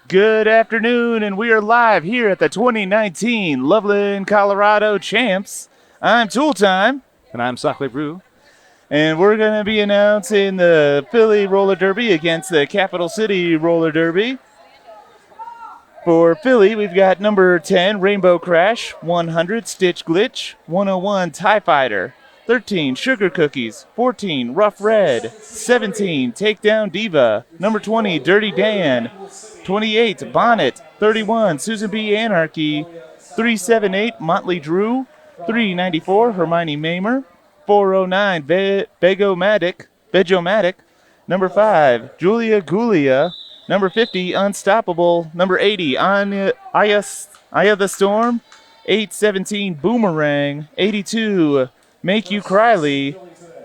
Good afternoon, and we are live here at the 2019 Loveland, Colorado Champs. I'm Tool Time. And I'm Sockley Brew. And we're going to be announcing the Philly Roller Derby against the Capital City Roller Derby. For Philly, we've got number 10, Rainbow Crash, 100, Stitch Glitch, 101, TIE Fighter, 13, Sugar Cookies, 14, Rough Red, 17, Takedown Diva, number 20, Dirty Dan, 28, Bonnet, 31, Susan B. Anarchy, 378, Motley Drew, 394, Hermione Mamer, 409, Vegomatic, number 5, Julia Gulia, number 50, Unstoppable, number 80, Aya the Storm, 817, Boomerang, 82, Make You Cryly,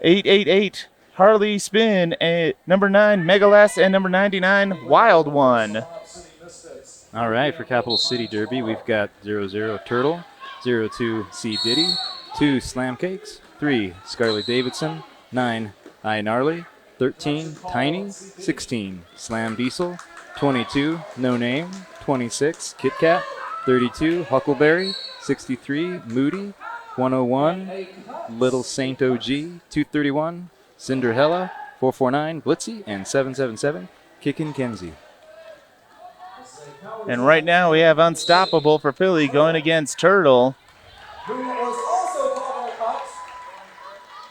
888, Harley Spin, and number 9, Megalast, and number 99, Wild One. All right, for Capital City Derby, we've got 00 Turtle, 02 C Diddy, 2 Slam Cakes, 3 Scarlett Davidson, 9 I Gnarly, 13 Tiny, 16 Slam Diesel, 22 No Name, 26 Kit Kat, 32 Huckleberry, 63 Moody, 101 Little Saint OG, 231 Cinderella, 449 Blitzy, and 777 Kickin' Kenzie. And right now we have Unstoppable for Philly going against Turtle.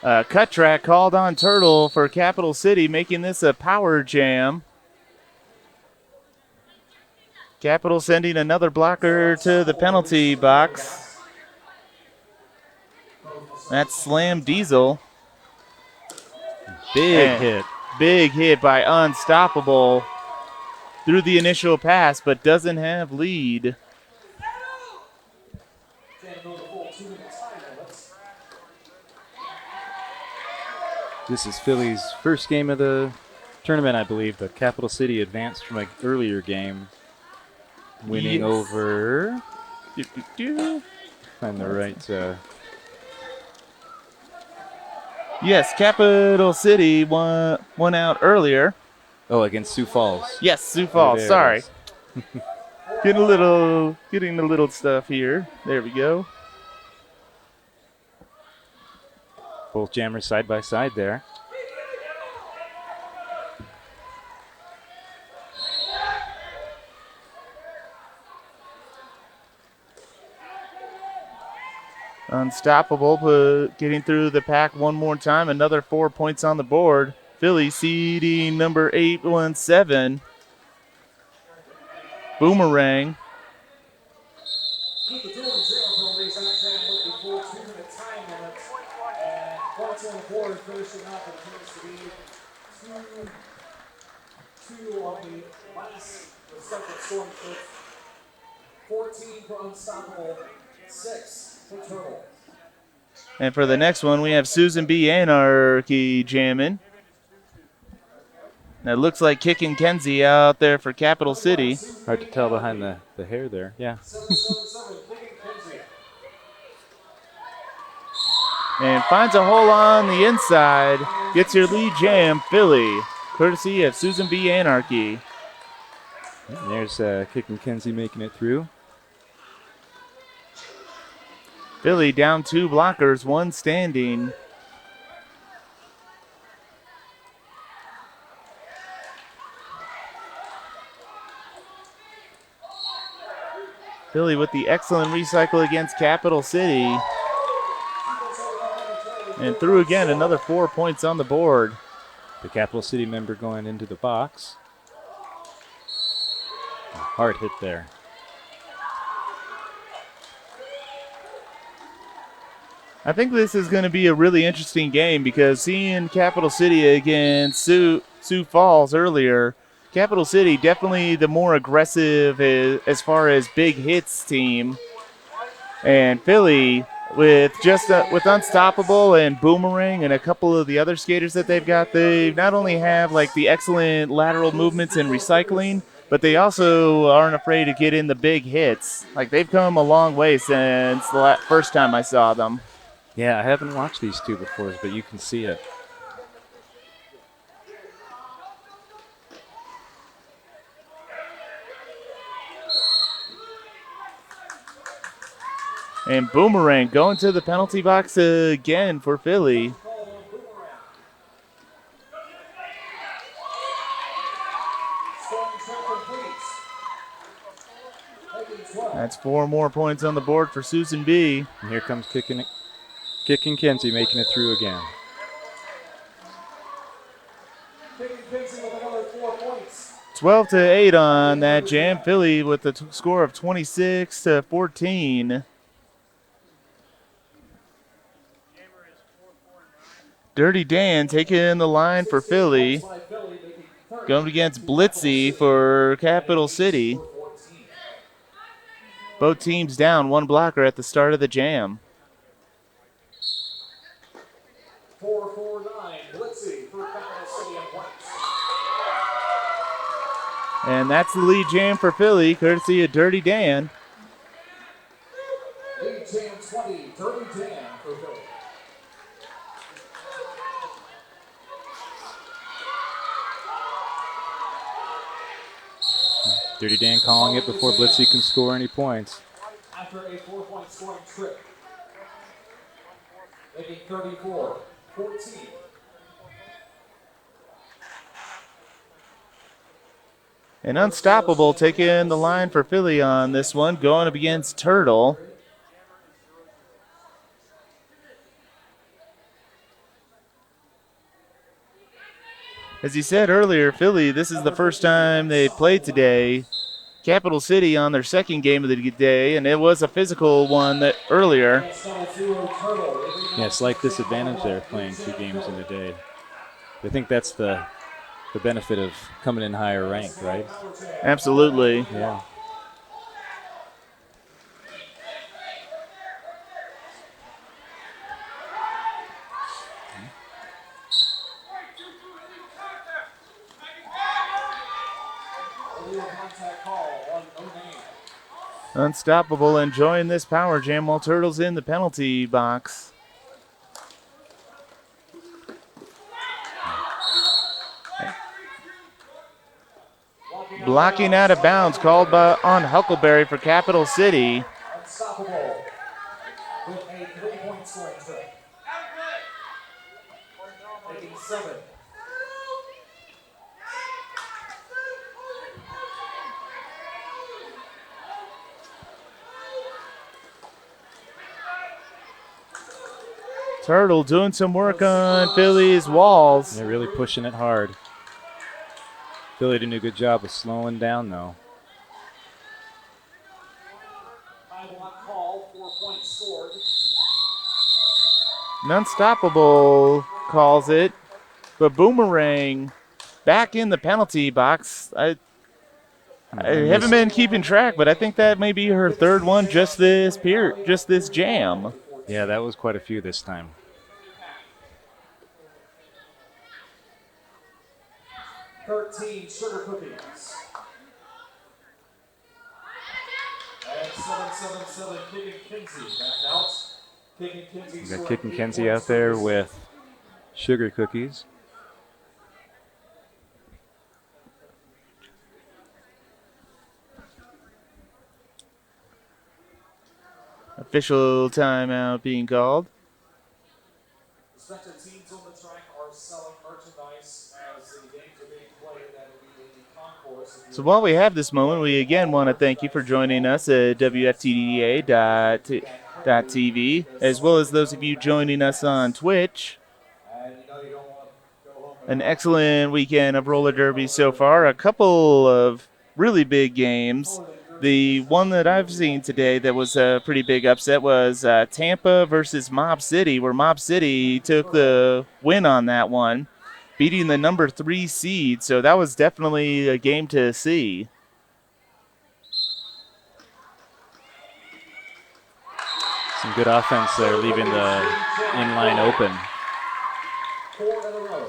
Cut track called on Turtle for Capital City, making this a power jam. Capital sending another blocker to the penalty box. That's Slam Diesel. Big hit by Unstoppable through the initial pass, but doesn't have lead. This is Philly's first game of the tournament, I believe. The Capital City advanced from an earlier game, winning over. Find the right. Yes, Capital City won out earlier. Oh, against Sioux Falls. Yes, Sioux Falls. Sorry. Getting a little stuff here. There we go. Both jammers side by side there. Unstoppable, getting through the pack one more time. Another 4 points on the board. Philly seeding number 817. Boomerang. Two on the last second storm trip. 14 for Unstoppable, 6 for Turtle. And for the next one, we have Susan B. Anarchy jamming. That looks like Kickin' Kenzie out there for Capital City. Hard to tell behind the hair there. Yeah. And finds a hole on the inside. Gets your lead jam, Philly, courtesy of Susan B. Anarchy. And there's Kickin' Kenzie making it through. Philly down 2 blockers, 1 standing. Philly with the excellent recycle against Capital City. And through again, another 4 points on the board. The Capital City member going into the box. A hard hit there. I think this is going to be a really interesting game because seeing Capital City against Sioux Falls earlier, Capital City definitely the more aggressive as far as big hits team. And Philly with with Unstoppable and Boomerang and a couple of the other skaters that they've got, they not only have like the excellent lateral movements and recycling, but they also aren't afraid to get in the big hits. Like they've come a long way since the first time I saw them. Yeah, I haven't watched these two before, but you can see it. And Boomerang going to the penalty box again for Philly. Call on Boomerang. Scoring trip completes. Making 12. That's 4 more points on the board for Susan B. And here comes Kicking Kenzie making it through again. Kicking Kinsey with another 4 points. 12-8 on that jam. Philly with the score of 26-14. Dirty Dan taking the line for Philly. By Philly, making 30. Going against Blitzy for Capital City. 14. Both teams down 1 blocker at the start of the jam. 4-4-9. Blitzy for Capital City and White. And that's the lead jam for Philly, courtesy of Dirty Dan. Lead jam 20. Dirty Dan for Philly. Dirty Dan calling it before Blitzy can score any points. After a 4-point scoring trip. Making 34-14. And Unstoppable taking the line for Philly on this one, going up against Turtle. As he said earlier, Philly, this is the first time they played today. Capital City on their second game of the day, and it was a physical one that earlier. Yeah, slight disadvantage there playing 2 games in a day. I think that's the benefit of coming in higher ranked, right? Absolutely. Yeah. Unstoppable enjoying this power jam while Turtle's in the penalty box. Blocking out of bounds called on Huckleberry for Capital City. Unstoppable with a 3-point scoring trip. Making 7. Turtle doing some work on Philly's walls. They're really pushing it hard. Philly did a good job of slowing down, though. High block call, 4 points scored. And Unstoppable calls it, but Boomerang back in the penalty box. I haven't been keeping track, but I think that may be her 3rd one just this jam. Yeah, that was quite a few this time. 13 sugar cookies. And 7-7-7 Kicking Kinsey back out. Kicking Kinsey. We've got Kicking Kenzie out there with sugar cookies. Official timeout being called. Respective teams on the track are selling merchandise as the games are being played. That will be in the concourse. So while we have this moment, we again want to thank you for joining us at WFTDA.TV, as well as those of you joining us on Twitch. And you know you don't want to go home. An excellent weekend of roller derby so far. A couple of really big games. The one that I've seen today that was a pretty big upset was Tampa versus Mob City, where Mob City took the win on that one, beating the number 3 seed. So that was definitely a game to see. Some good offense there, leaving the inline open. 4 in a row.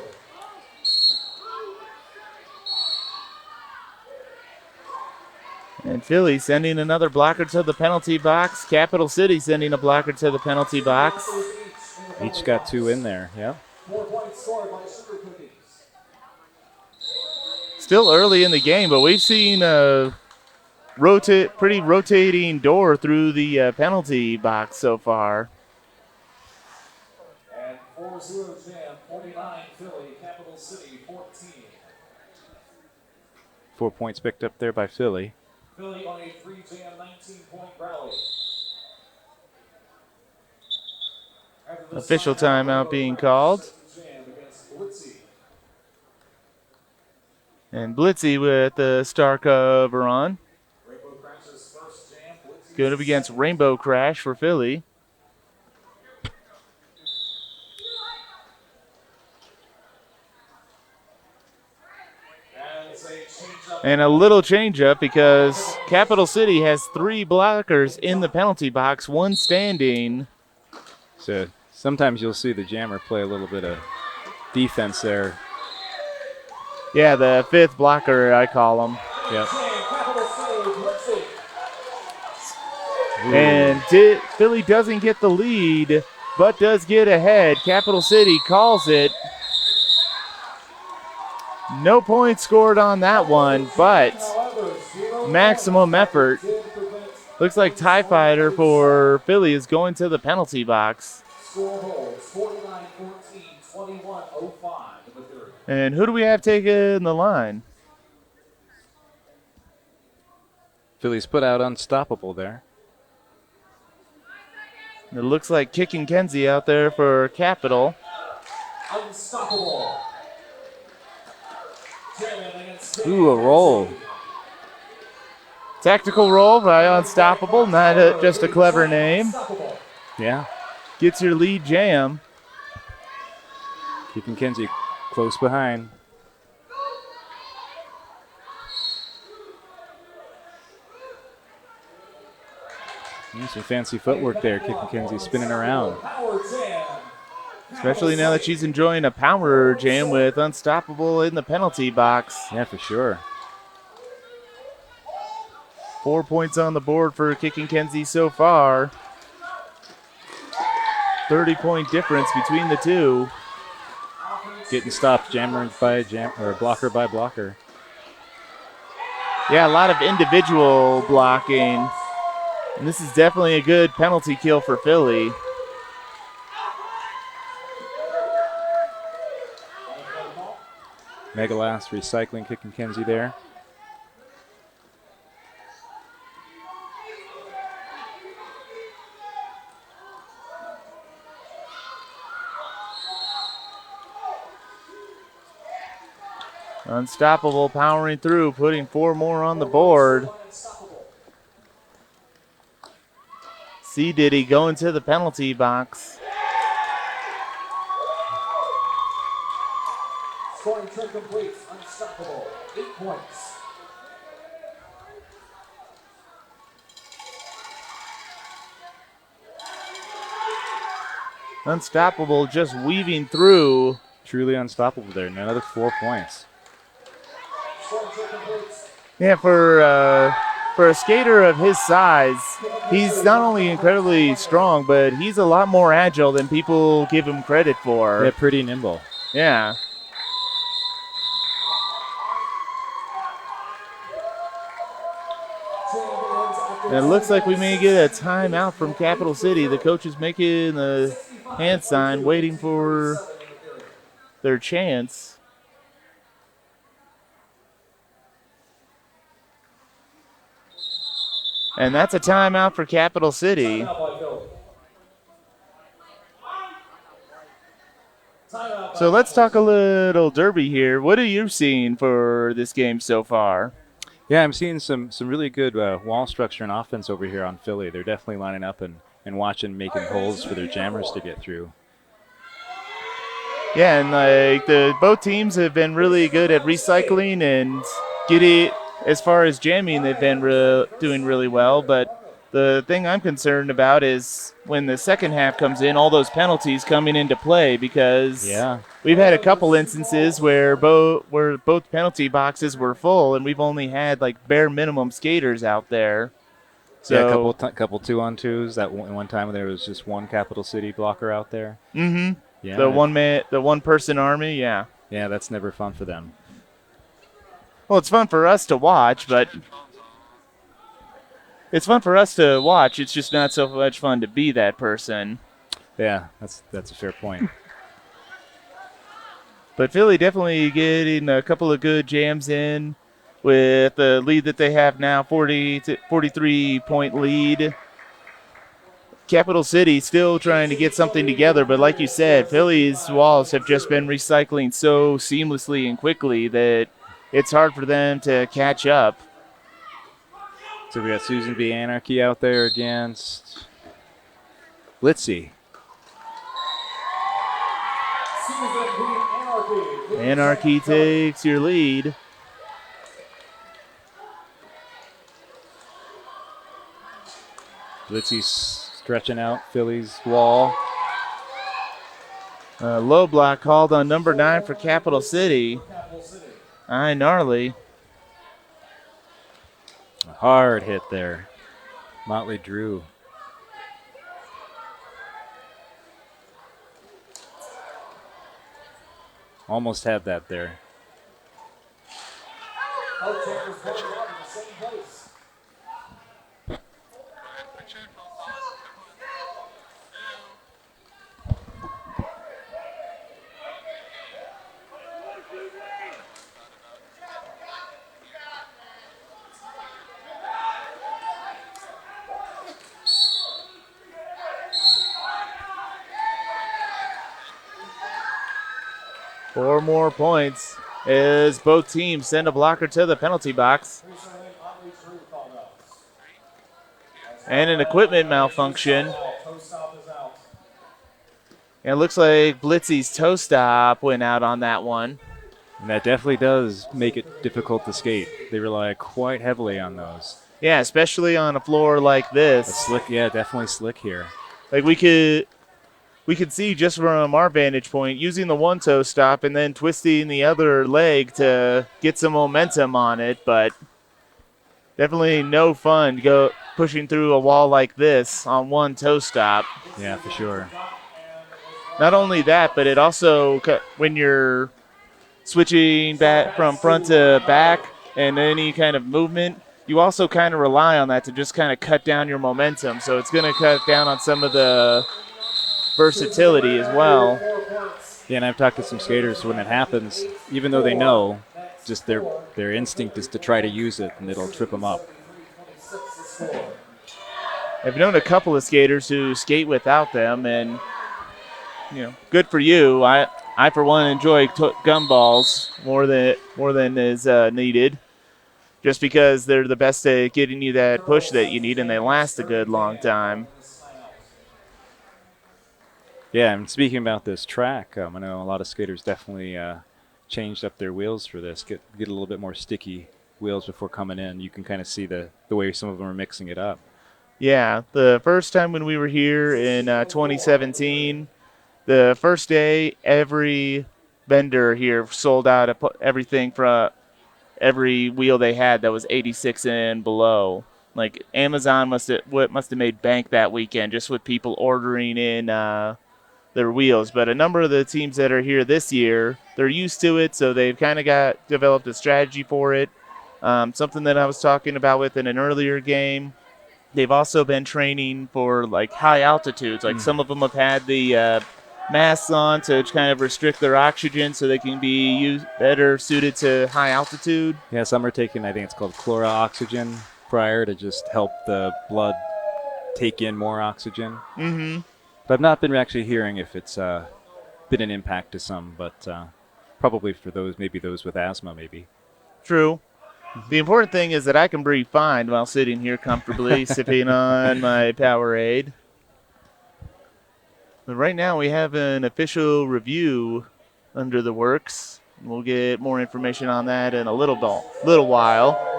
And Philly sending another blocker to the penalty box. Capital City sending a blocker to the penalty box. Each got 2 in there, yeah. 4 points scored by Sugar Cookies. Still early in the game, but we've seen a pretty rotating door through the penalty box so far. And 4-0 Jam, 49 Philly, Capital City 14. 4 points picked up there by Philly. Philly on a 3-Jam 19-point rally. After the Official timeout, timeout being called. Jam against Blitzy. And Blitzy with the star cover on. Rainbow Crash's first jam. Blitzy Going up against Rainbow Crash for Philly. as a change-up. And a little change-up because Capital City has 3 blockers in the penalty box, 1 standing. So sometimes you'll see the jammer play a little bit of defense there. Yeah, the 5th blocker, I call him. Yep. Capital City, Blitzy. And Philly doesn't get the lead, but does get ahead. Capital City calls it. No points scored on that one, but maximum effort. Looks like TIE Fighter for Philly is going to the penalty box. Score holds 49-14, 21-05 in the third. And who do we have taking the line? Philly's put out Unstoppable there. It looks like Kicking Kenzie out there for Capital. Unstoppable. Jamming against Ooh, a roll. Tactical roll by Unstoppable, not just a clever name. Unstoppable. Yeah. Gets your lead jam. Keeping Kenzie close behind. Some fancy footwork there. Kicking Kenzie spinning around. Power jam. Especially now that she's enjoying a power jam with Unstoppable in the penalty box. Yeah, for sure. 4 points on the board for Kicking Kenzie so far. 30-point difference between the two. Getting stopped jammer by or blocker by blocker. Yeah, a lot of individual blocking. And this is definitely a good penalty kill for Philly. Megalast recycling Kicking Kenzie there. Unstoppable powering through, putting 4 more on the board. C. Diddy going to the penalty box. Scoring trick complete. Unstoppable. 8 points. Unstoppable just weaving through. Truly unstoppable there. Another 4 points. Scoring trick complete. Yeah, for a skater of his size, he's not only incredibly strong, but he's a lot more agile than people give him credit for. Yeah, pretty nimble. Yeah. And it looks like we may get a timeout from Capital City. The coach is making the hand sign, waiting for their chance. And that's a timeout for Capital City. Timeout by Philly. Timeout by So let's talk a little derby here. What are you seeing for this game so far? Yeah, I'm seeing some really good wall structure and offense over here on Philly. They're definitely lining up and watching, making holes for their jammers to get through. Yeah, and like both teams have been really good at recycling and getting. As far as jamming, they've been doing really well. But the thing I'm concerned about is when the second half comes in, all those penalties coming into play because we've had a couple instances where both penalty boxes were full, and we've only had like bare minimum skaters out there. So yeah, a couple 2-on-2s. That one time there was just one Capital City blocker out there. Mm-hmm. Yeah, the one person army. Yeah. Yeah, that's never fun for them. Well, it's fun for us to watch, but it's fun for us to watch. It's just not so much fun to be that person. Yeah, that's a fair point. But Philly definitely getting a couple of good jams in with the lead that they have now, 43-point lead. Capital City still trying to get something together, but like you said, Philly's walls have just been recycling so seamlessly and quickly that it's hard for them to catch up. So we got Susan B. Anarchy out there against Blitzy. Anarchy takes your lead. Blitzy stretching out Philly's wall. Low block called on number 9 for Capital City. Aye, gnarly. A hard hit there. Motley Drew. Almost had that there. Four more points as both teams send a blocker to the penalty box. And an equipment malfunction. And it looks like Blitzy's toe stop went out on that one. And that definitely does make it difficult to skate. They rely quite heavily on those. Yeah, especially on a floor like this. It's slick, yeah, definitely slick here. Like we could see just from our vantage point, using the one toe stop and then twisting the other leg to get some momentum on it, but definitely no fun go pushing through a wall like this on one toe stop. Yeah, for sure. Not only that, but it also, when you're switching back from front to back and any kind of movement, you also kind of rely on that to just kind of cut down your momentum. So it's going to cut down on some of the versatility as well. Yeah, and I've talked to some skaters when it happens, even though they know, just their instinct is to try to use it, and it'll trip them up. I've known a couple of skaters who skate without them, and good for you. I for one enjoy gumballs more than is needed, just because they're the best at getting you that push that you need, and they last a good long time. Yeah, and speaking about this track, I know a lot of skaters definitely changed up their wheels for this, get a little bit more sticky wheels before coming in. You can kind of see the way some of them are mixing it up. Yeah, the first time when we were here in 2017, the first day, every vendor here sold out everything from every wheel they had that was 86 and below. Like Amazon must have made bank that weekend just with people ordering in their wheels. But a number of the teams that are here this year, they're used to it, so they've kind of developed a strategy for it. Something that I was talking about with in an earlier game. They've also been training for like high altitudes. Like some of them have had the masks on to kind of restrict their oxygen so they can be better suited to high altitude. Yeah, some are taking, I think it's called chloro-oxygen prior to just help the blood take in more oxygen. Mm-hmm. But I've not been actually hearing if it's been an impact to some, but probably for maybe those with asthma, maybe. True. The important thing is that I can breathe fine while sitting here comfortably, sipping on my Powerade. But right now we have an official review under the works. We'll get more information on that in a little while.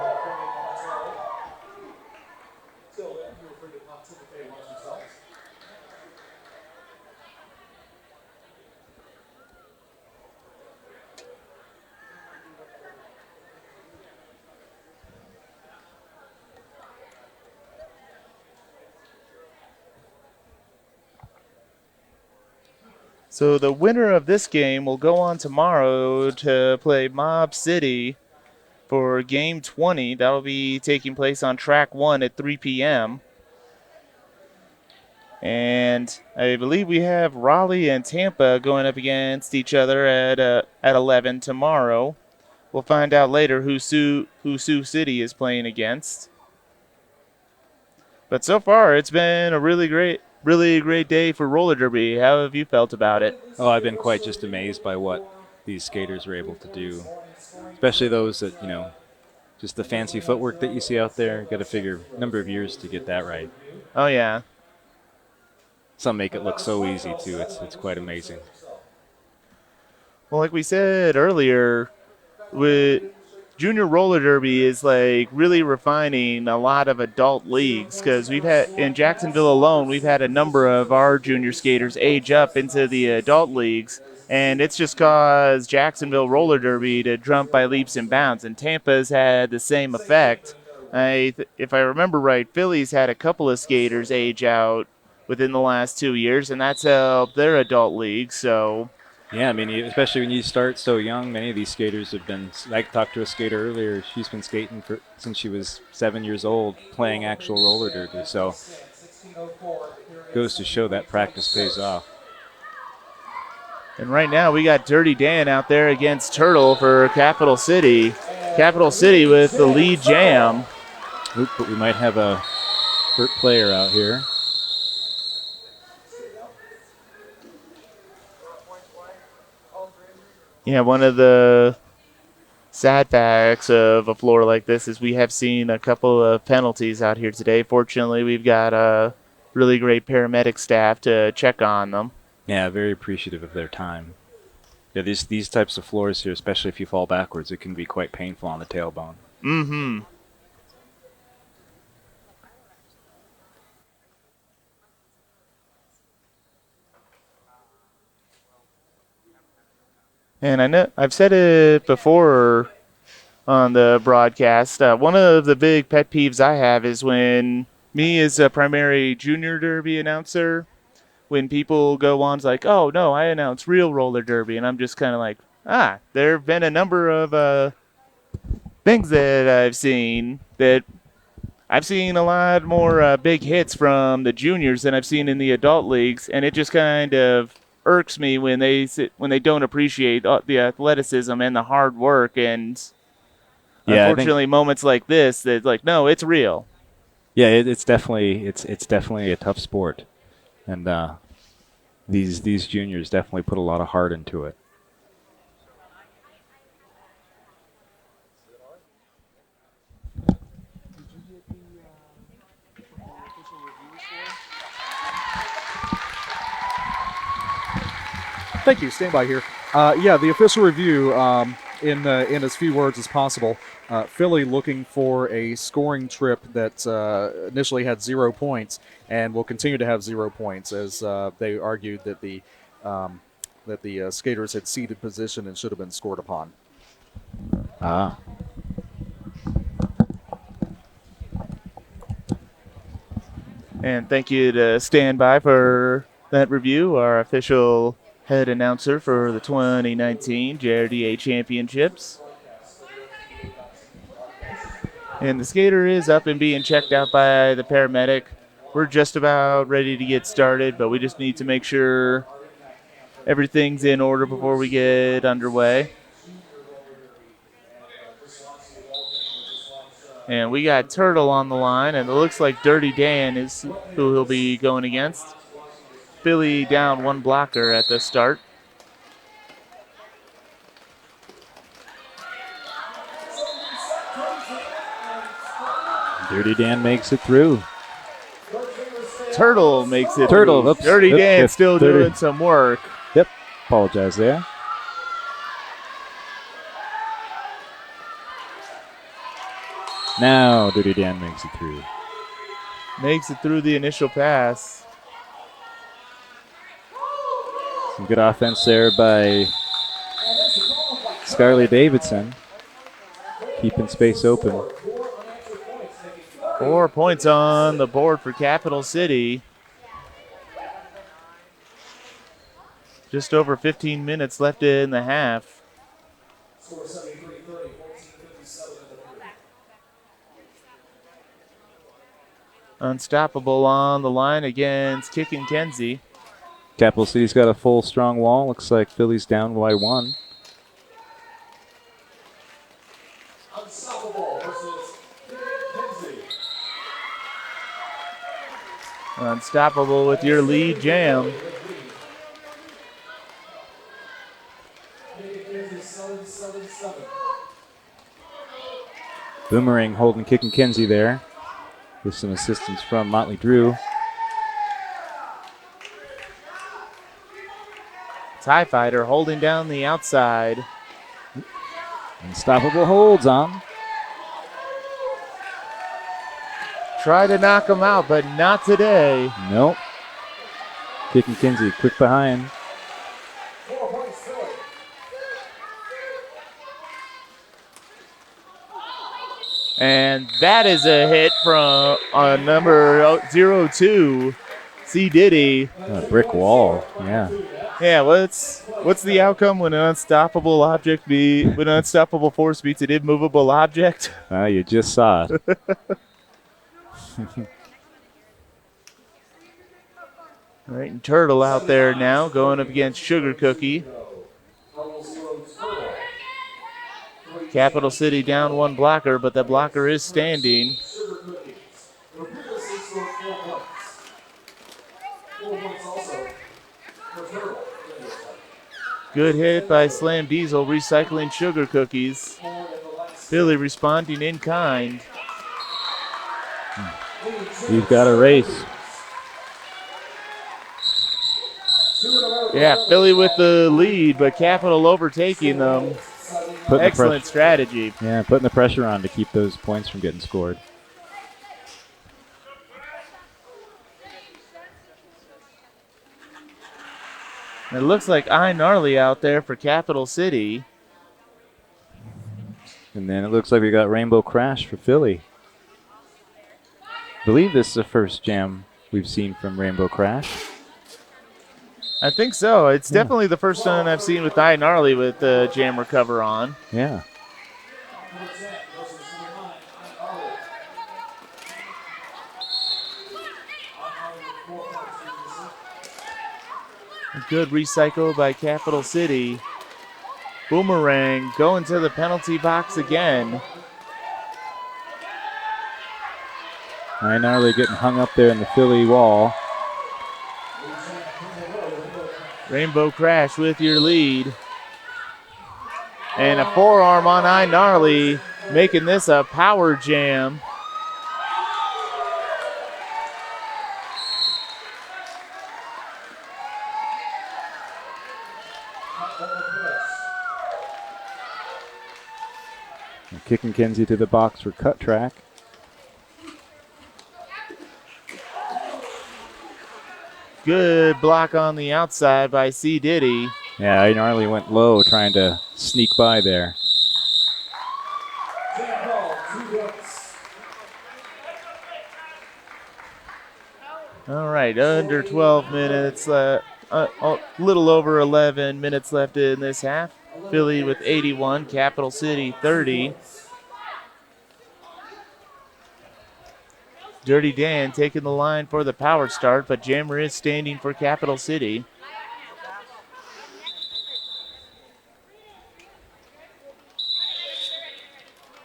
So the winner of this game will go on tomorrow to play Mob City for game 20. That'll be taking place on track 1 at 3 p.m. And I believe we have Raleigh and Tampa going up against each other at 11 tomorrow. We'll find out later who Sioux City is playing against. But so far, it's been a really great day for roller derby. How have you felt about it? Oh, I've been quite just amazed by what these skaters are able to do, especially those that, just the fancy footwork that you see out there. Got to figure a number of years to get that right. Oh, yeah. Some make it look so easy, too. It's quite amazing. Well, like we said earlier, with junior roller derby is like really refining a lot of adult leagues, because we've had in Jacksonville alone, we've had a number of our junior skaters age up into the adult leagues, and it's just caused Jacksonville roller derby to jump by leaps and bounds. And Tampa's had the same effect. If I remember right, Philly's had a couple of skaters age out within the last 2 years, and that's helped their adult league. So yeah, I mean, especially when you start so young, many of these skaters have been. I talked to a skater earlier. She's been skating since she was 7 years old, playing actual roller derby. So goes to show that practice pays off. And right now we got Dirty Dan out there against Turtle for Capital City. Capital City with the lead jam. Oop, but we might have a hurt player out here. Yeah, one of the sad facts of a floor like this is we have seen a couple of penalties out here today. Fortunately, we've got a really great paramedic staff to check on them. Yeah, very appreciative of their time. Yeah, these types of floors here, especially if you fall backwards, it can be quite painful on the tailbone. Mm-hmm. And I know I've said it before on the broadcast. One of the big pet peeves I have is when me as a primary junior derby announcer, when people go on like, oh, no, I announce real roller derby. And I'm just kind of like, there have been a number of things that I've seen that I've seen a lot more big hits from the juniors than I've seen in the adult leagues. And it just kind of irks me when they don't appreciate the athleticism and the hard work. And unfortunately, moments like this, that like, no, it's real. Yeah, it's definitely a tough sport, and these juniors definitely put a lot of heart into it. Thank you. Stand by here. Yeah, the official review in as few words as possible. Philly looking for a scoring trip that initially had 0 points and will continue to have 0 points, as they argued that the skaters had ceded position and should have been scored upon. And thank you to Stand By for that review, our official head announcer for the 2019 JRDA Championships. And the skater is up and being checked out by the paramedic. We're just about ready to get started, but we just need to make sure everything's in order before we get underway. And we got Turtle on the line, and it looks like Dirty Dan is who he'll be going against. Philly down one blocker at the start. Dirty Dan makes it through. Turtle makes it Turtle, through. oops, Dirty oops, Dan yep, still doing some work. Yep, apologize there. Now Dirty Dan makes it through. Makes it through the initial pass. Some good offense there by Scarlett Davidson, keeping space open. 4 points on the board for Capital City. Just over 15 minutes left in the half. Score 73-30, 14-57 Unstoppable on the line against Kickin' Kenzie. Capital City's got a full strong wall. Looks like Philly's down by 1. Unstoppable versus Kinsey. Unstoppable with your lead jam. Kinsey 7-7-7. Boomerang holding Kickin' Kenzie there with some assistance from Motley Drew. TIE Fighter holding down the outside. Unstoppable holds on. Try to knock him out, but not today. Nope. Kickin' Kenzie quick behind. 4 points Philly. And that is a hit from number 02, C. Diddy. A brick wall. Yeah. Yeah, what's the outcome when an unstoppable force beats an immovable object? You just saw it. All right, and Turtle out there now going up against Sugar Cookie. Capital City down 1 blocker, but that blocker is standing. Sugar Cookies. The previously scored 4 points. 4 points also for Turtle. Good hit by Slam Diesel, recycling Sugar Cookies. Philly responding in kind. We've got a race. Yeah, Philly with the lead, but Capital overtaking them. Excellent strategy. Yeah, putting the pressure on to keep those points from getting scored. It looks like iNarly out there for Capital City. And then it looks like we got Rainbow Crash for Philly. I believe this is the first jam we've seen from Rainbow Crash. I think so. It's definitely the first one I've seen with iNarly with the jam recover on. Yeah. A good recycle by Capital City. Boomerang going to the penalty box again. iNarly getting hung up there in the Philly wall. Rainbow Crash with your lead. And a forearm on iNarly, making this a power jam. Kicking Kenzie to the box for cut track. Good block on the outside by C. Diddy. Yeah, iNarly went low trying to sneak by there. All right, under 12 minutes, a little over 11 minutes left in this half. Philly with 81, Capital City 30. Dirty Dan taking the line for the power start, but Jammer is standing for Capital City.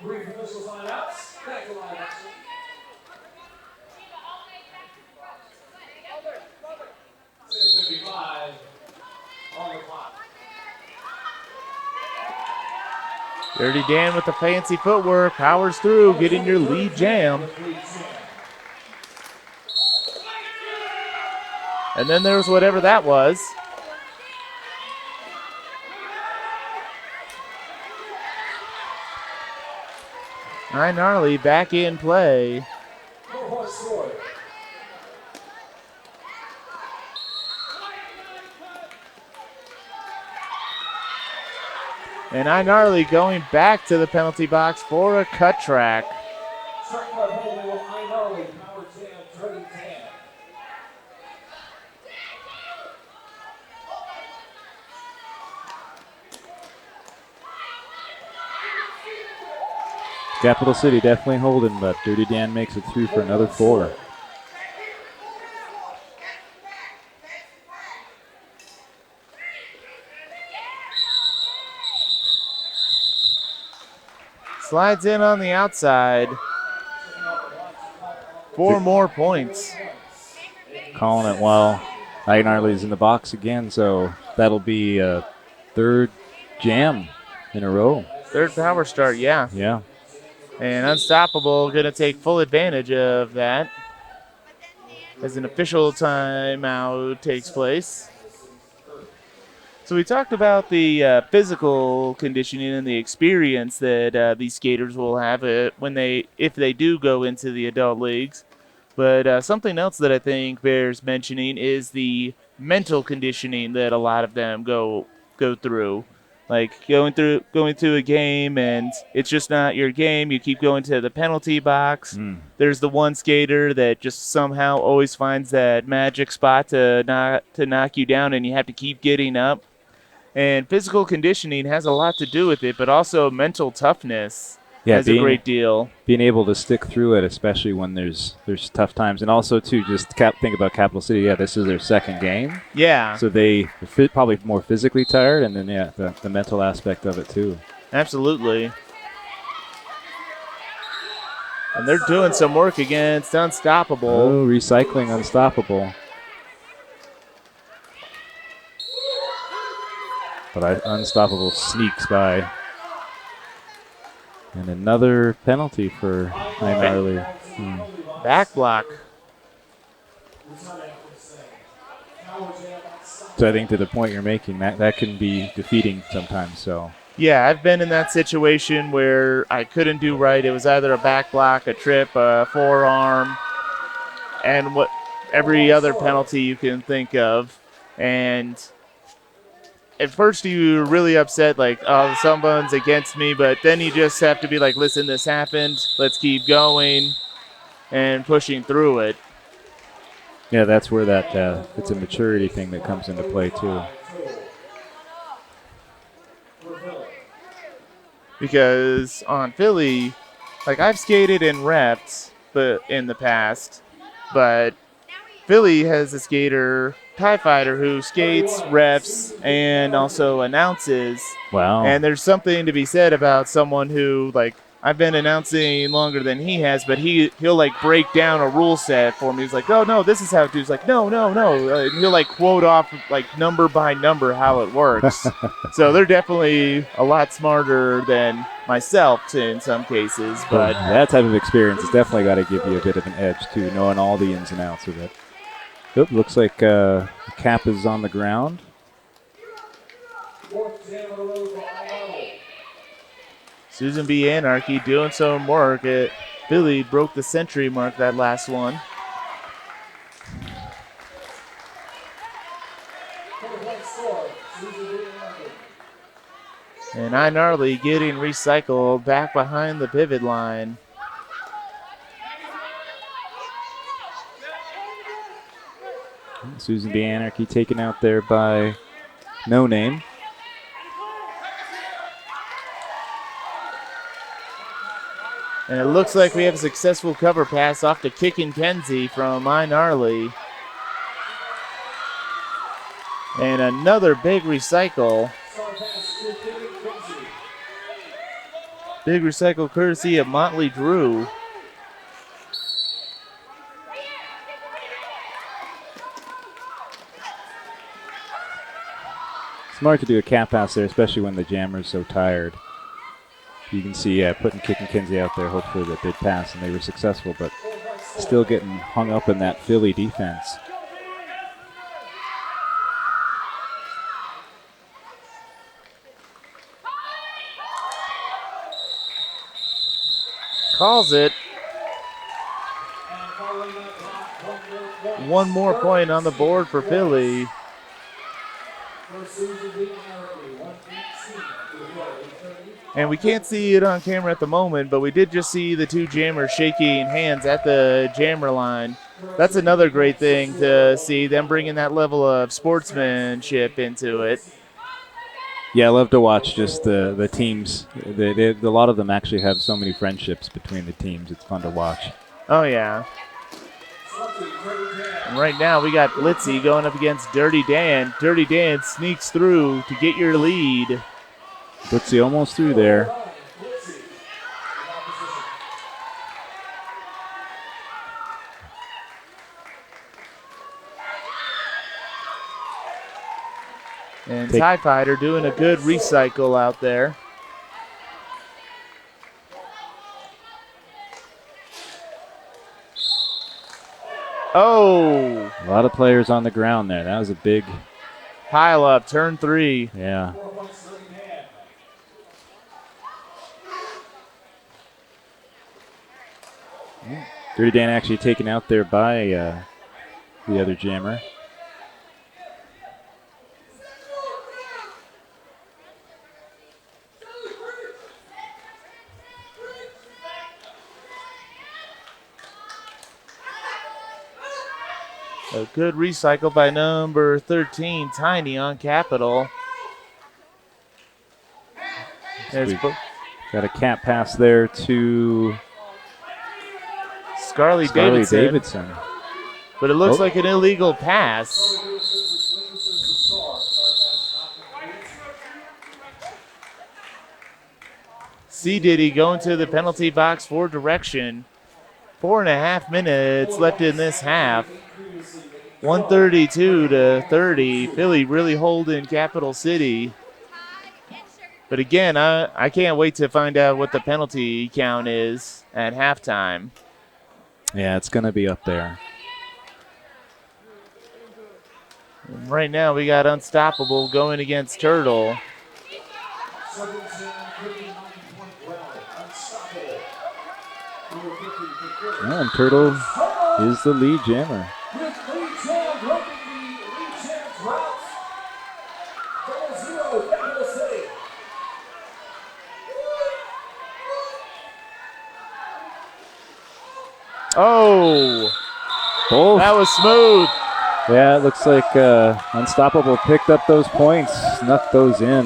Brief official timeouts. Back to live action. .55 on the clock. Dirty Dan with the fancy footwork, powers through, getting your lead jam. And then there's whatever that was. iNarly back in play. No point scored. And iNarly going back to the penalty box for a cut track. Strike by penalty with iNarly. Power jam, Dirty Dan. Capital City definitely holding, but Dirty Dan makes it through for another 4. Slides in on the outside. 4 more points. Calling it while Gnarly's in the box again, so that'll be a third jam in a row. Third power start, yeah. Yeah. And Unstoppable going to take full advantage of that as an official timeout takes place. So we talked about the physical conditioning and the experience that these skaters will have if they do go into the adult leagues. But something else that I think bears mentioning is the mental conditioning that a lot of them go through. Like going to a game and it's just not your game. You keep going to the penalty box. There's the one skater that just somehow always finds that magic spot to knock you down, and you have to keep getting up. And physical conditioning has a lot to do with it, but also mental toughness has a great deal. Being able to stick through it, especially when there's tough times, and also too just think about Capital City. Yeah, this is their second game. Yeah. So they're probably more physically tired, and then the mental aspect of it too. Absolutely. And they're doing some work against Unstoppable. Oh, recycling Unstoppable. But Unstoppable sneaks by. And another penalty for Gnarly. Back block. So I think to the point you're making, that can be defeating sometimes. So Yeah, I've been in that situation where I couldn't do right. It was either a back block, a trip, a forearm, and every other penalty you can think of. And at first you're really upset, like, oh, someone's against me, but then you just have to be like, listen, this happened. Let's keep going and pushing through it. yeah, that's where it's a maturity thing that comes into play too. Because on Philly, like I've skated in reps in the past, but Philly has a skater, TIE Fighter, who skates, reps, and also announces. Wow. And there's something to be said about someone who, like, I've been announcing longer than he has, but he'll like break down a rule set for me. He's like, oh, no, this is how it do. He's like, no. And he'll like quote off like number by number how it works. So they're definitely a lot smarter than myself in some cases. But that type of experience has definitely got to give you a bit of an edge too, knowing all the ins and outs of it. Oop, looks like the cap is on the ground. Susan B. Anarchy doing some work. Billy broke the century mark that last one. And Gnarly getting recycled back behind the pivot line. Susan B. Anarchy taken out there by No Name. And it looks like we have a successful cover pass off to Kickin' Kenzie from Gnarly. And another big recycle. Big recycle courtesy of Motley Drew. Smart to do a cap pass there, especially when the jammer's so tired. You can see putting Kickin' Kenzie out there, hopefully that did pass, and they were successful, but still getting hung up in that Philly defense. Calls it. One more point on the board for Philly. And we can't see it on camera at the moment, but we did just see the two jammers shaking hands at the jammer line. That's another great thing to see, them bringing that level of sportsmanship into it. Yeah, I love to watch just the teams. A lot of them actually have so many friendships between the teams. It's fun to watch. Oh, yeah. And right now we got Blitzy going up against Dirty Dan. Dirty Dan sneaks through to get your lead. Blitzy almost through there. And TIE Fighter doing a good recycle out there. Oh! A lot of players on the ground there. That was a big Pile up, turn 3. Yeah. Dirty Dan actually taken out there by the other jammer. A good recycle by number 13, Tiny on Capital. There's Got a cat pass there to Scarlett Scarlett Davidson. Davidson. But it looks like an illegal pass. C. Diddy going to the penalty box for direction. 4.5 minutes left in this half. 132 to 30. Philly really holding Capital City. But again, I can't wait to find out what the penalty count is at halftime. Yeah, it's going to be up there. And right now we got Unstoppable going against Turtle. And Turtle is the lead jammer. Oh, Both. that was smooth. Yeah, it looks like Unstoppable picked up those points, snuck those in.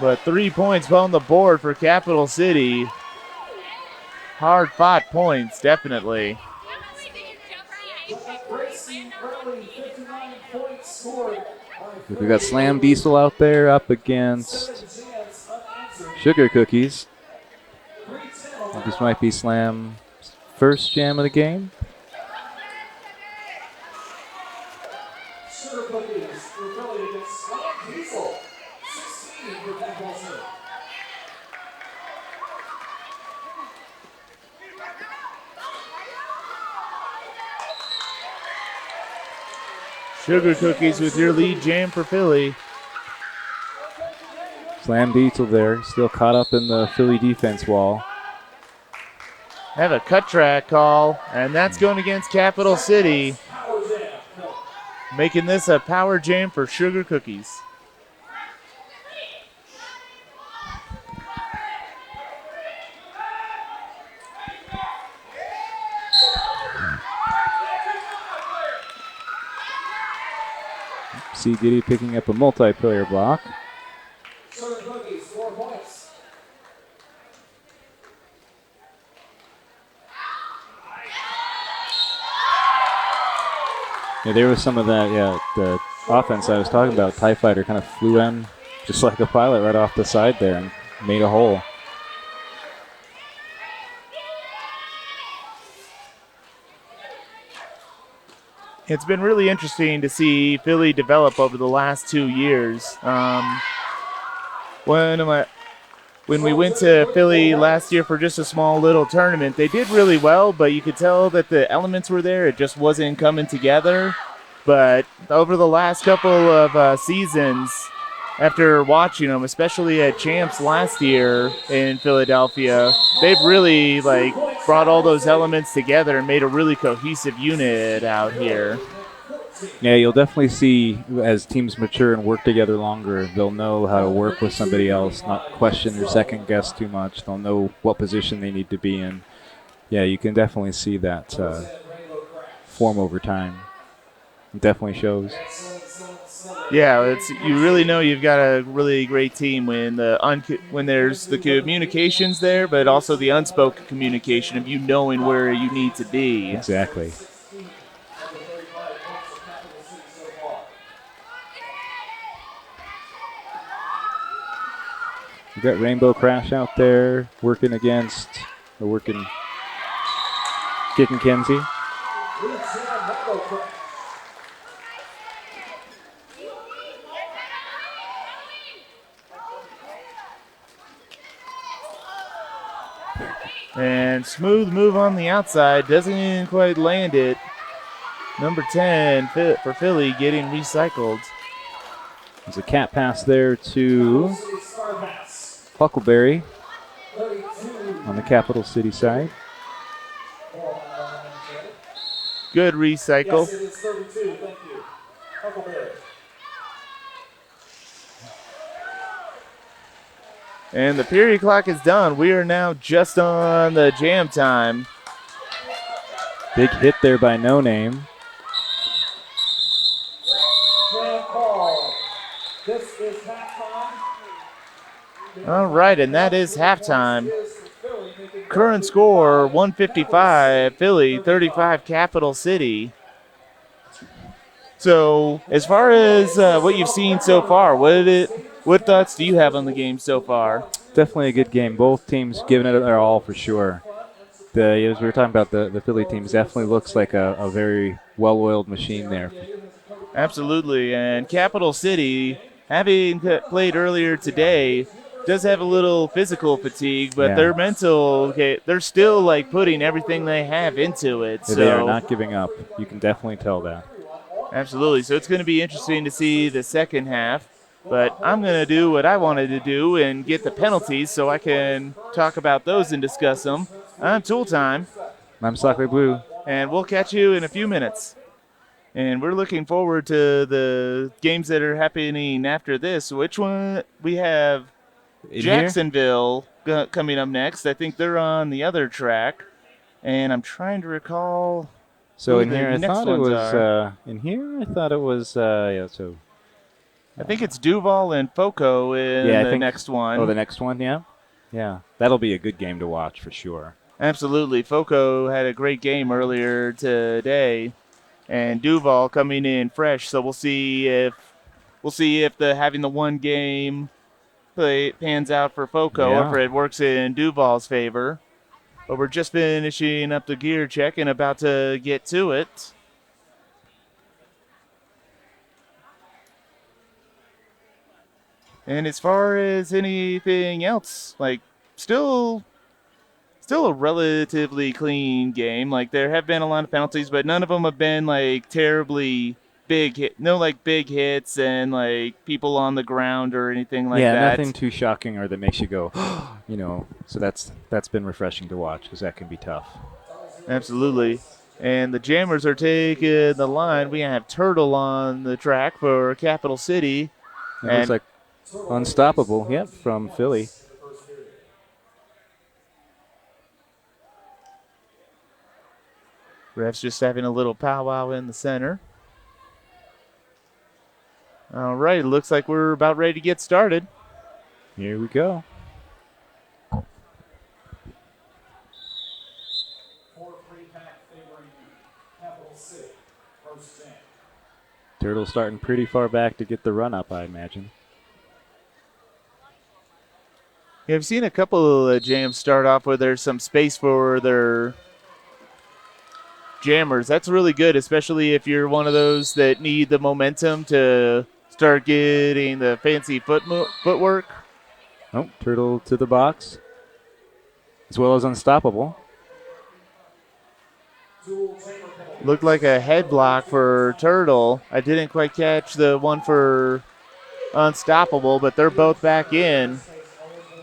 But 3 points on the board for Capital City. Hard fought points, definitely. We got Slam Diesel out there up against Sugar Cookies. This might be Slam's first jam of the game. Sugar Cookies for Philly against Slam Diesel. 16 for Capital City. Sugar Cookies with your lead jam for Philly. Slam Diesel there, still caught up in the Philly defense wall. Have a cut track call, and that's going against Capital City. Making this a power jam for Sugar Cookies. C. Diddy picking up a multiplayer block. Sugar Cookies, 4 points. Yeah, there was some of that, the offense I was talking about. TIE Fighter kind of flew in just like a pilot right off the side there and made a hole. It's been really interesting to see Philly develop over the last 2 years. When we went to Philly last year for just a small little tournament, they did really well, but you could tell that the elements were there. It just wasn't coming together. But over the last couple of seasons, after watching them, especially at Champs last year in Philadelphia, they've really brought all those elements together and made a really cohesive unit out here. Yeah, you'll definitely see as teams mature and work together longer, they'll know how to work with somebody else, not question or second guess too much. They'll know what position they need to be in. Yeah, you can definitely see that form over time. It definitely shows. Yeah, you really know you've got a really great team when there's the communications there, but also the unspoken communication of you knowing where you need to be. Exactly. We've got Rainbow Crash out there working kicking Kenzie. And smooth move on the outside. Doesn't quite land it. Number 10 for Philly getting recycled. There's a cat pass there to City Star Pass. Huckleberry 32. on the Capital City side. Good recycle. Yes, it is 32. Thank you. Huckleberry. And the period clock is done. We are now just on the jam time. Big hit there by No Name. Jam call. This is halftime. All right, and that is halftime. Is for Philly, making Current score 155 Philly, 35 Capital City. So, as far as what you've seen so far, what thoughts do you have on the game so far? Definitely a good game. Both teams giving it their all for sure. As we were talking about, the Philly team definitely looks like a very well-oiled machine there. Absolutely, and Capital City, having played earlier today, does have a little physical fatigue, but Yeah. their mental, they're still like putting everything they have into it. So They are not giving up. You can definitely tell that. absolutely. So it's going to be interesting to see the second half. But I'm going to do what I wanted to do and get the penalties so I can talk about those and discuss them. I'm Tool Time, I'm Sockley Blue. and we'll catch you in a few minutes. And we're looking forward to the games that are happening after this. Which one? We have In here? Jacksonville coming up next. I think they're on the other track. And I'm trying to recall. So who in the here, I next thought it ones was. are. In here, I thought it was. Yeah. So. I think it's Duval and Foco in Yeah, I the think- next one. Oh, the next one. Yeah. Yeah. That'll be a good game to watch for sure. Absolutely. Foco had a great game earlier today, and Duval coming in fresh. So we'll see if the having the one game play pans out for Foco Yeah. or if it works in Duval's favor. But we're just finishing up the gear check and about to get to it. And as far as anything else, like still a relatively clean game. Like there have been a lot of penalties, but none of them have been like terribly big hit. No like big hits and like people on the ground or anything like yeah, that. nothing too shocking or that makes you go, So that's been refreshing to watch because that can be tough. Absolutely. And the Jammers are taking the line. We have Turtle on the track for Capital City. It And- looks like unstoppable. Yep, from Philly. Ref's just having a little powwow in the center. All right, looks like we're about ready to get started. Here we go. 4-3 pack favoring Capital City. First jam. Turtle starting pretty far back to get the run up, I imagine. Yeah, I've seen a couple of jams start off where there's some space for their jammers. That's really good, especially if you're one of those that need the momentum to start getting the fancy footwork. Oh, Turtle to the box, as well as unstoppable. Looked like a head block for Turtle. I didn't quite catch the one for Unstoppable, but they're both back in.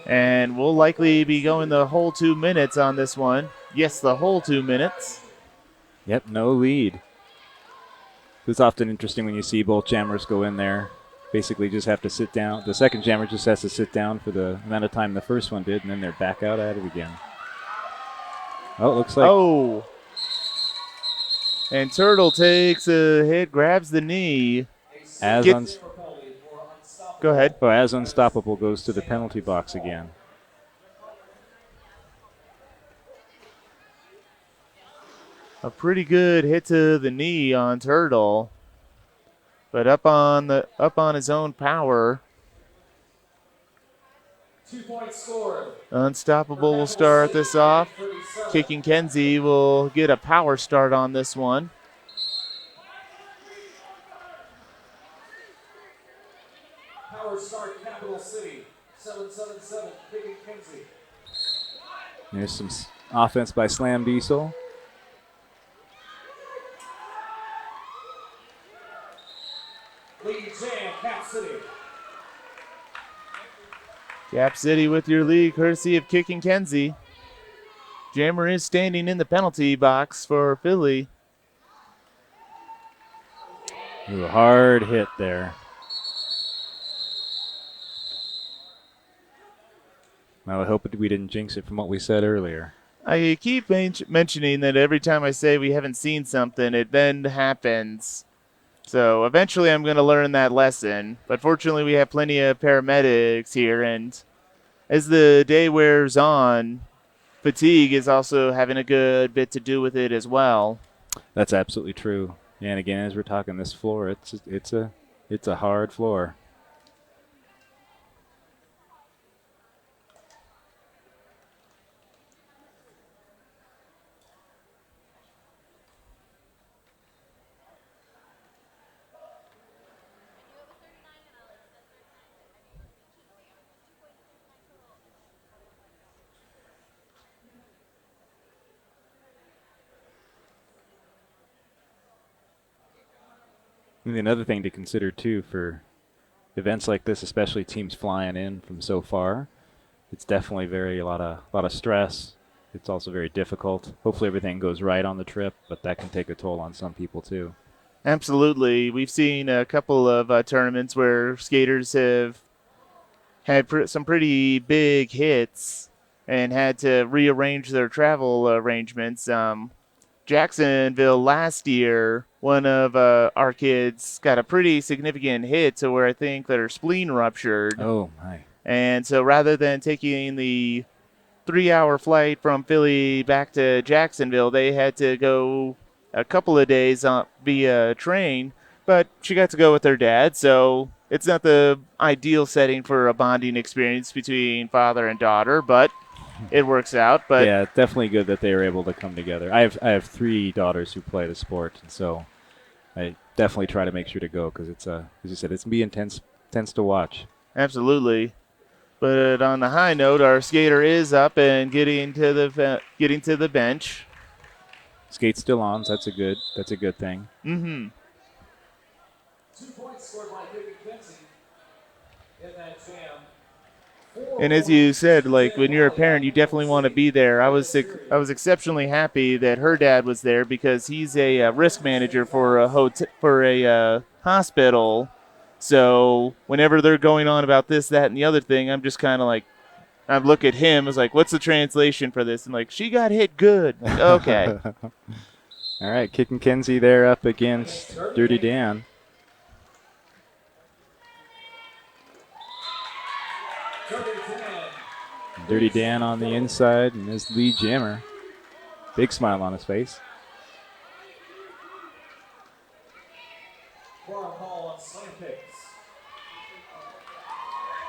And we'll likely be going the whole 2 minutes on this one. Yes, the whole 2 minutes. Yep, no lead. It's often interesting when you see both jammers go in there. Basically just have to sit down. The second jammer just has to sit down for the amount of time the first one did, and then they're back out at it again. Oh, it looks like Oh. And Turtle takes a hit, grabs the knee. as Get- Go ahead. as Unstoppable goes to the penalty box again. A pretty good hit to the knee on Turtle. But up on his own power. 2 points scored. Unstoppable will start this off. Kicking Kenzie will get a power start on this one. Power start Capital City. 777 Big and Kinsey. There's some Offense by Slam Diesel. Lead Jam, Cap City. Cap City with your lead, courtesy of Kicking Kenzie. Jammer is standing in the penalty box for Philly. Ooh, hard hit there. Well, I hope we didn't jinx it from what we said earlier. I keep mentioning that every time I say we haven't seen something, it then happens. So eventually I'm going to learn that lesson. But fortunately, we have plenty of paramedics here. And as the day wears on, fatigue is also having a good bit to do with it as well. That's absolutely true. And again, as we're talking, this floor, it's a hard floor. And another thing to consider too for events like this, especially teams flying in from so far, it's definitely a lot of stress. It's also very difficult. Hopefully everything goes right on the trip, but that can take a toll on some people too. Absolutely. We've seen a couple of tournaments where skaters have had some pretty big hits and had to rearrange their travel arrangements. Jacksonville last year, one of our kids got a pretty significant hit to where I think their spleen ruptured. Oh, my. And so rather than taking the 3-hour flight from Philly back to Jacksonville, they had to go a couple of days via train. But she got to go with her dad, so it's not the ideal setting for a bonding experience between father and daughter, but it works out. But yeah, definitely good that they were able to come together. I have 3 daughters who play the sport, and so I definitely try to make sure to go because it's as you said, it's gonna be intense to watch. Absolutely. But on the high note, our skater is up and getting to the bench. Skate's still on, so that's a good thing. Mm-hmm. 2 points scored by Kicking Kenzie in that jam. And as you said, like when you're a parent, you definitely want to be there. I was exceptionally happy that her dad was there because he's a risk manager for a hospital. So whenever they're going on about this, that, and the other thing, I'm just kind of like, I look at him as like, what's the translation for this? And like, she got hit good. Okay. All right, Kicking Kenzie there up against Dirty Dan. Dirty Dan on the inside and his lead jammer. Big smile on his face.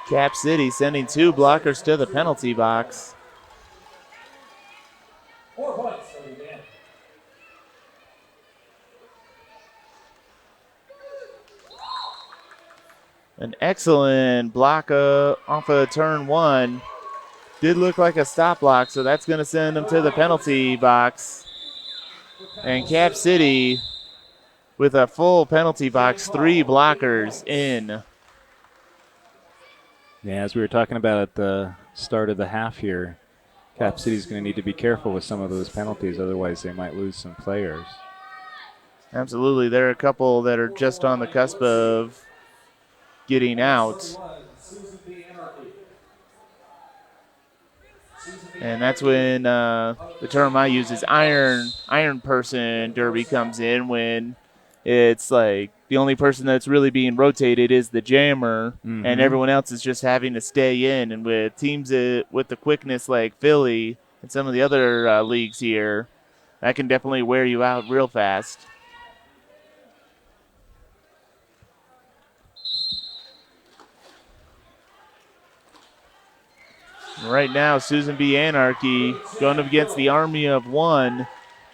Cap City sending 2 blockers to the penalty box. 4 points for the Dan. An excellent block off of turn 1. Did look like a stop block, so that's going to send them to the penalty box. And Cap City with a full penalty box, 3 blockers in. Yeah, as we were talking about at the start of the half here, Cap City's going to need to be careful with some of those penalties, otherwise they might lose some players. Absolutely. There are a couple that are just on the cusp of getting out. And that's when the term I use is iron person derby comes in, when it's like the only person that's really being rotated is the jammer, and everyone else is just having to stay in. And with teams with the quickness like Philly and some of the other leagues here, that can definitely wear you out real fast. Right now, Susan B. Anarchy going up against the Army of One.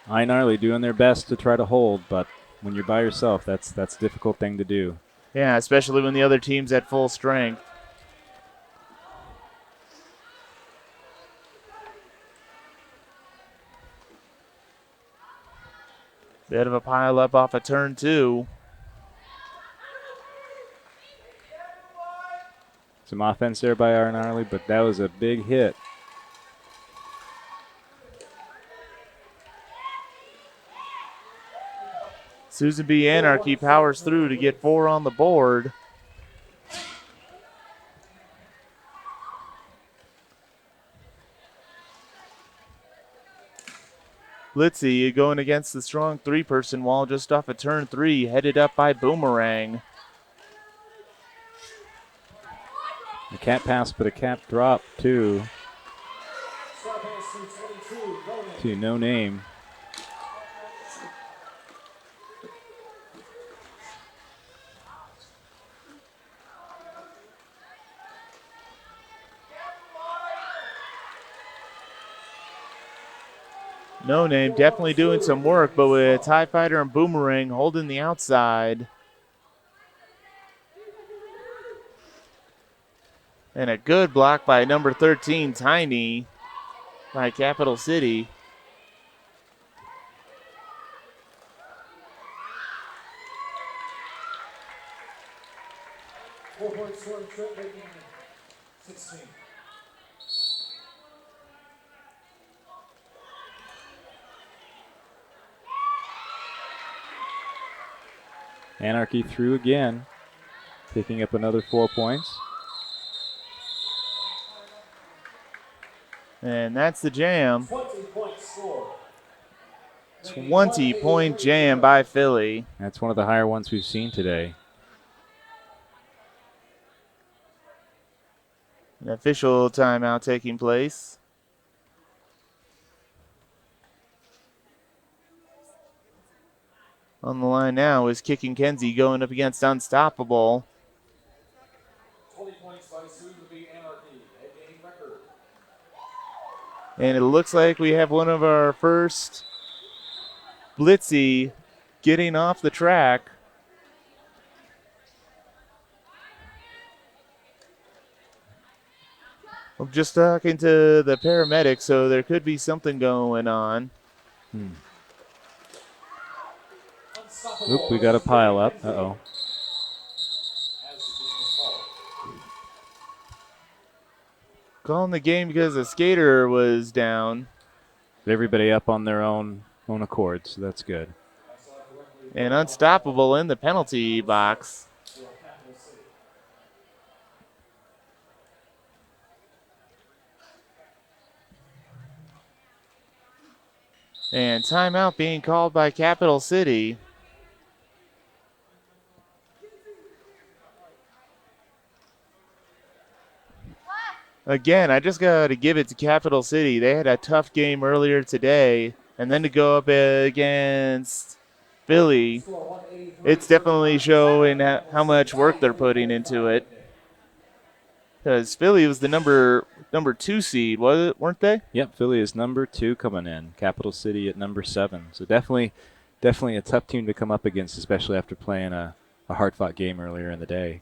Gnarly doing their best to try to hold, but when you're by yourself, that's a difficult thing to do. Yeah, especially when the other team's at full strength. Bit of a pile up off of turn 2. Some offense there by Arnarly, but that was a big hit. Susan B. Anarchy powers through to get 4 on the board. Blitzy going against the strong 3-person wall just off of turn 3, headed up by Boomerang. A cap pass, but a cap drop to No Name. No Name definitely doing some work, but with TIE Fighter and Boomerang holding the outside. And a good block by number 13, Tiny, by Capital City. Four-point scoring trip making 16. Anarchy through again, picking up another 4 points. And that's the jam. 20-point score. 20-point jam by Philly. That's one of the higher ones we've seen today. An official timeout taking place. On the line now is Kicking Kenzie going up against Unstoppable. 20 points by Susan B. Anarchy, a game record. And it looks like we have one of our first Blitzy getting off the track. I'm just talking to the paramedics, so there could be something going on. Oop, we got a pile up. Uh-oh. Calling the game because the skater was down. Everybody up on their own accord, so that's good. And Unstoppable in the penalty box. And timeout being called by Capital City. Again, I just got to give it to Capital City. They had a tough game earlier today, and then to go up against Philly, it's definitely showing how much work they're putting into it. Because Philly was the number 2 seed, weren't they? Yep, Philly is number 2 coming in. Capital City at number 7. So definitely a tough team to come up against, especially after playing a hard-fought game earlier in the day.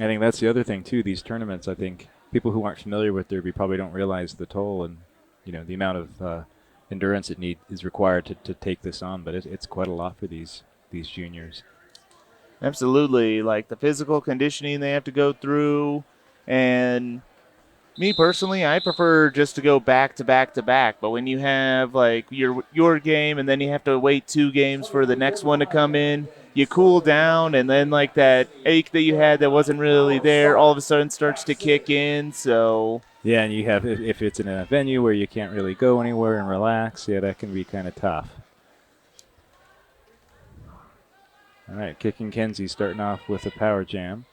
I think that's the other thing too. These tournaments, I think people who aren't familiar with Derby probably don't realize the toll and the amount of endurance is required to take this on. But it's quite a lot for these juniors. Absolutely, like the physical conditioning they have to go through, and me personally, I prefer just to go back to back to back. But when you have like your game and then you have to wait 2 games for the next one to come in, you cool down, and then like that ache that you had that wasn't really there all of a sudden starts to kick in. So yeah, and you have if it's in a venue where you can't really go anywhere and relax, yeah, that can be kind of tough. All right, Kicking Kenzie starting off with a power jam.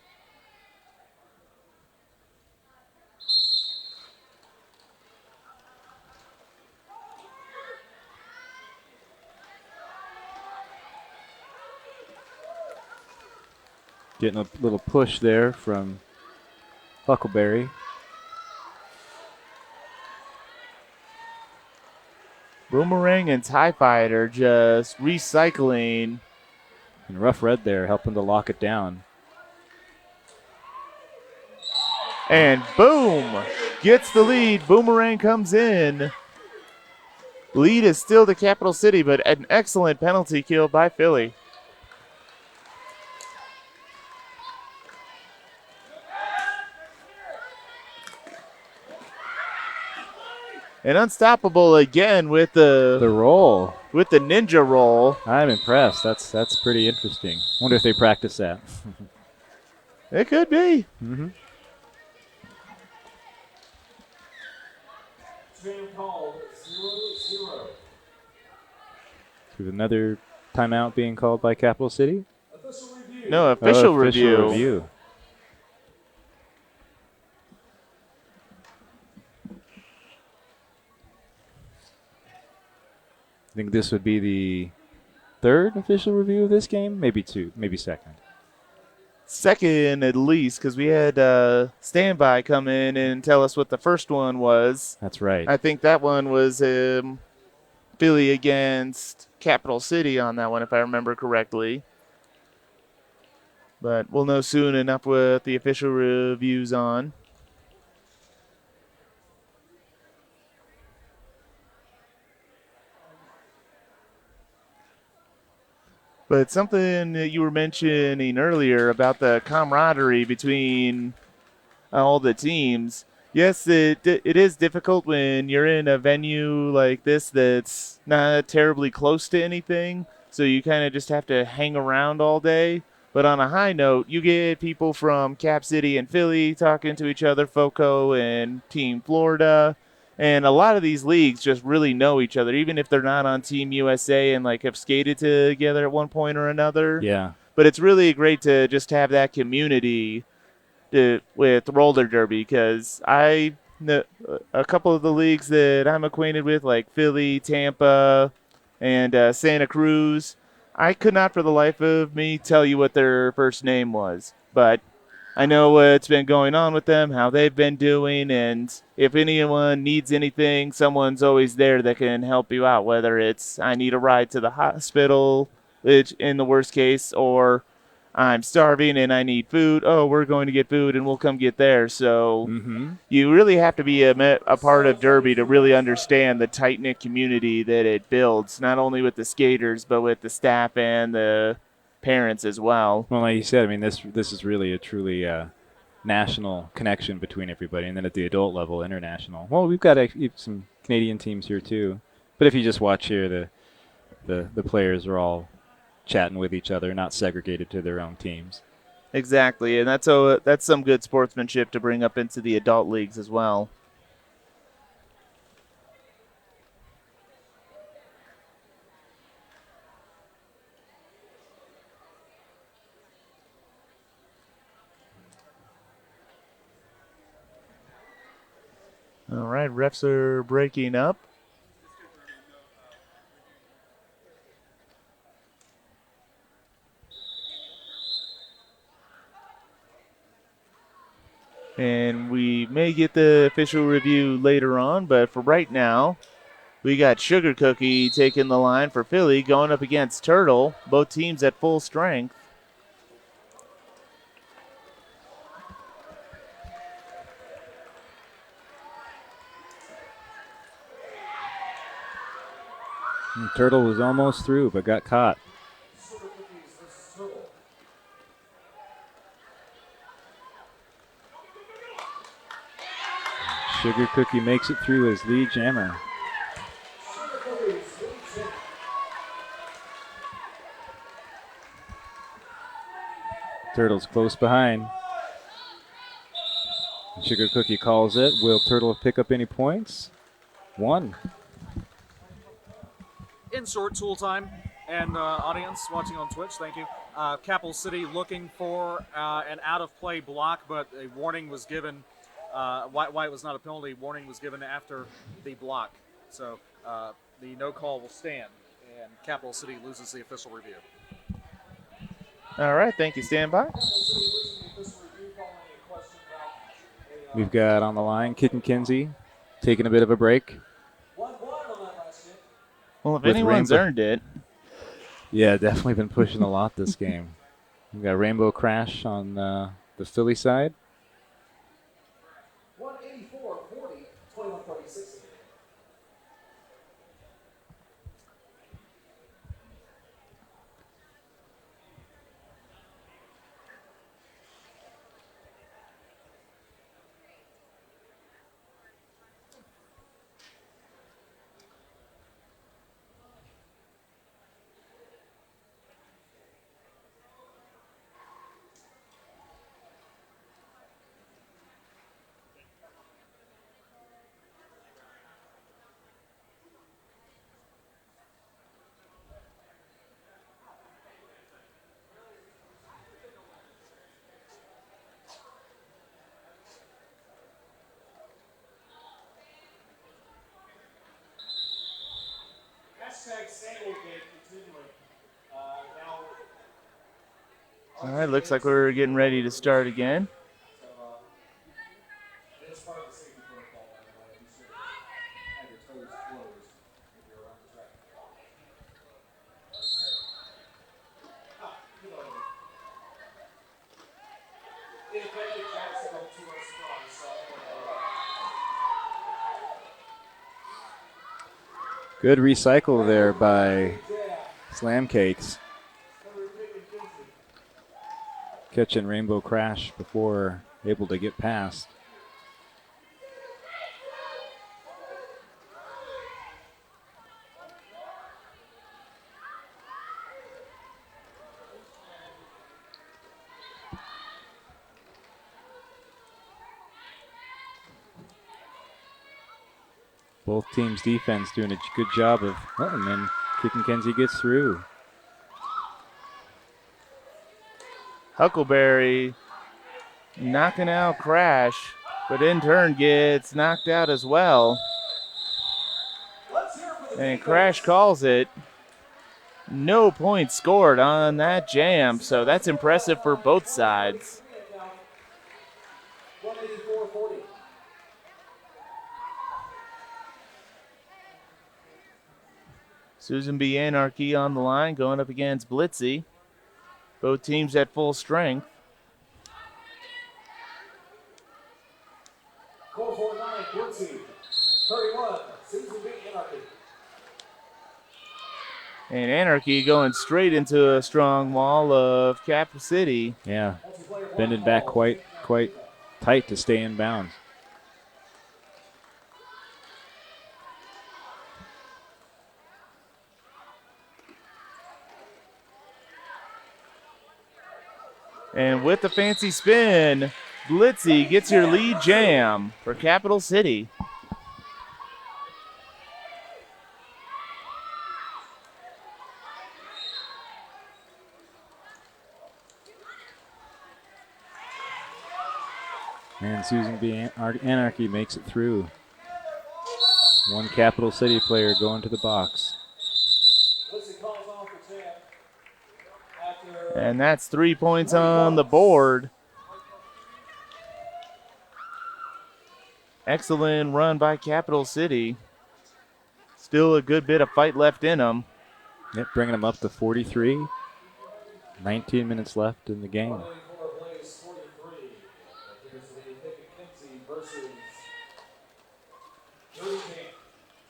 Getting a little push there from Huckleberry. Boomerang and TIE Fighter just recycling. And Rough Red there helping to lock it down. And boom! gets the lead. Boomerang comes in. Lead is still to Capital City, but an excellent penalty kill by Philly. And Unstoppable again with The the roll. ninja roll. I'm impressed. That's pretty interesting. Wonder if they practice that. It could be. Mm-hmm. Jam called 0-0. With another timeout being called by Capital City. Official review. No, official Oh, review. I think this would be the third official review of this game. Maybe two, maybe second. Second at least, because we had Standby come in and tell us what the first one was. That's right. I think that one was Philly against Capital City on that one, if I remember correctly. But we'll know soon enough what the official reviews on. But something that you were mentioning earlier about the camaraderie between all the teams. Yes, it is difficult when you're in a venue like this that's not terribly close to anything, so you kind of just have to hang around all day. But on a high note, you get people from Cap City and Philly talking to each other, FOCO and Team Florida. And a lot of these leagues just really know each other, even if they're not on Team USA and like have skated together at one point or another. Yeah. But it's really great to just have that community with roller derby, because I know a couple of the leagues that I'm acquainted with, like Philly, Tampa, and Santa Cruz. I could not for the life of me tell you what their first name was, but I know what's been going on with them, how they've been doing, and if anyone needs anything, someone's always there that can help you out, whether it's I need a ride to the hospital, which in the worst case, or I'm starving and I need food. Oh, we're going to get food and we'll come get there. So you really have to be a part of Derby to really understand the tight-knit community that it builds, not only with the skaters, but with the staff and the parents as well. Well, like you said, I mean, this is really a truly national connection between everybody, and then at the adult level, international. Well, we've got some Canadian teams here too, but if you just watch here, the players are all chatting with each other, not segregated to their own teams. Exactly, and that's some good sportsmanship to bring up into the adult leagues as well. All right, refs are breaking up. And we may get the official review later on, but for right now, we got Sugar Cookie taking the line for Philly, going up against Turtle, both teams at full strength. And Turtle was almost through, but got caught. Sugar Cookie makes it through as lead jammer. Turtle's close behind. Sugar Cookie calls it. Will Turtle pick up any points? 1. In short, tool time, and audience watching on Twitch, thank you. Capital City looking for an out-of-play block, but a warning was given. Why it was not a penalty, warning was given after the block. So the no call will stand, and Capital City loses the official review. All right, thank you. Stand by. We've got on the line Kid and Kinsey taking a bit of a break. Well, if With anyone's Rainbow. earned it. Yeah, definitely been pushing a lot this game. We've got Rainbow Crash on the Philly side. 184-49. All right, looks like we're getting ready to start again. It's part of the safety protocol, by the way. You should have your toes closed if you're around the track. You know what I mean. Ineffective accident to us from so. Good recycle there by Slam Cakes. Catching Rainbow Crash before able to get past. Both teams' defense doing a good job of, and then Kicking Kenzie gets through. Huckleberry knocking out Crash, but in turn gets knocked out as well. And Crash calls it. No points scored on that jam, so that's impressive for both sides. 184-40. Susan B. Anarchy on the line going up against Blitzy. Both teams at full strength. Call 49, Blitzy. 31, Susan B. Anarchy. And Anarchy going straight into a strong wall of Cap City. Yeah, bending back quite tight to stay in bounds. And with the fancy spin, Blitzy gets your lead jam for Capital City. And Susan B. Anarchy makes it through. One Capital City player going to the box. Blitzy calls off the jam. After And that's 3 points on the board. Excellent run by Capital City. Still a good bit of fight left in them. Yep, bringing them up to 43. 19 minutes left in the game. 184 plays 43. Here's the Kinsey versus Dirty Dan.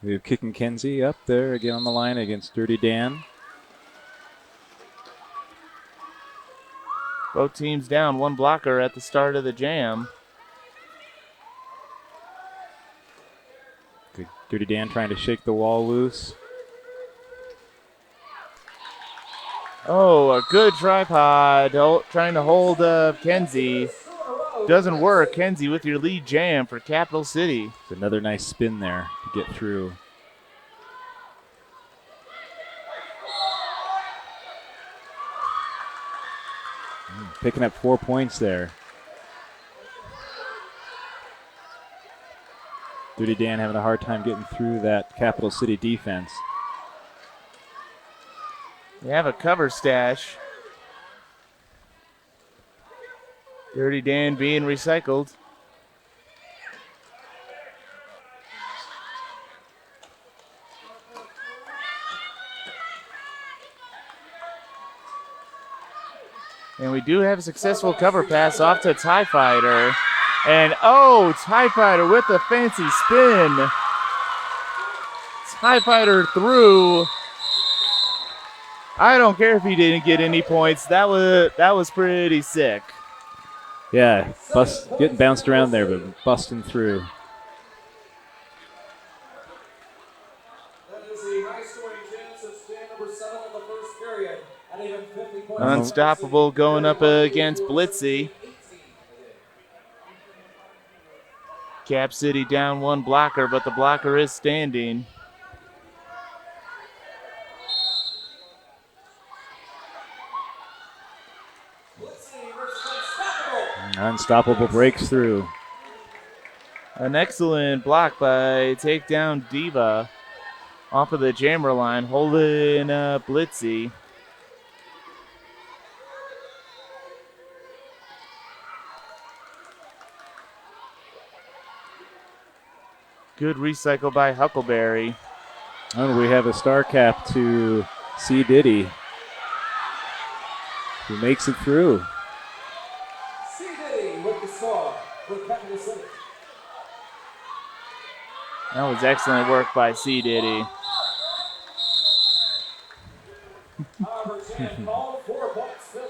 We have Kicking Kenzie up there again on the line against Dirty Dan. Both teams down one blocker at the start of the jam. Good. Dirty Dan trying to shake the wall loose. Oh, a good tripod trying to hold Kenzie. Doesn't work. Kenzie with your lead jam for Capital City. It's another nice spin there to get through. Picking up 4 points there. Dirty Dan having a hard time getting through that Capital City defense. They have a cover stash. Dirty Dan being recycled. And we do have a successful cover pass off to TIE Fighter. And oh, TIE Fighter with a fancy spin. TIE Fighter through. I don't care if he didn't get any points. That was pretty sick. Yeah, getting bounced around there, but busting through. That is a nice scoring chance. It's jam number 7 in the first period. And even 50 points. Unstoppable going up against Blitzy. Cap City down one blocker, but the blocker is standing. Unstoppable breaks through. An excellent block by Takedown Diva off of the jammer line, holding Blitzy. Good recycle by Huckleberry. And we have a star cap to C. Diddy, who makes it through. C. Diddy with the star for Capital City. That was excellent work by C. Diddy. Number 10 called 4 points Philly.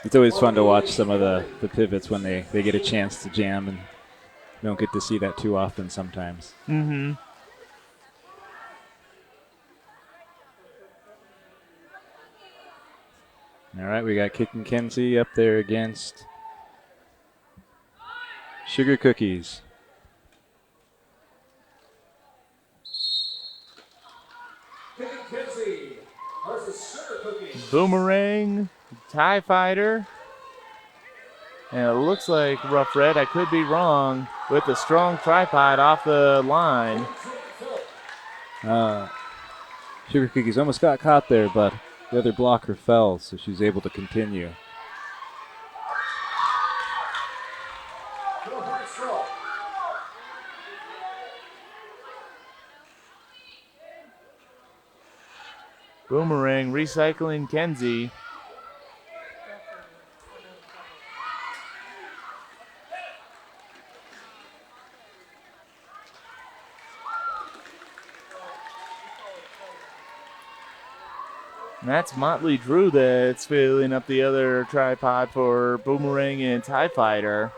It's always fun to watch some of the pivots when they get a chance to jam, and don't get to see that too often sometimes. Mm-hmm. All right, we got Kickin' Kenzie up there against Sugar Cookies. Kicking Kenzie versus Sugar Cookies. Boomerang, TIE Fighter. And it looks like Rough Red, I could be wrong, with a strong tripod off the line. Sugar Cookies almost got caught there, but the other blocker fell, so she was able to continue. Boomerang recycling Kenzie. And that's Motley Drew that's filling up the other tripod for Boomerang and TIE Fighter.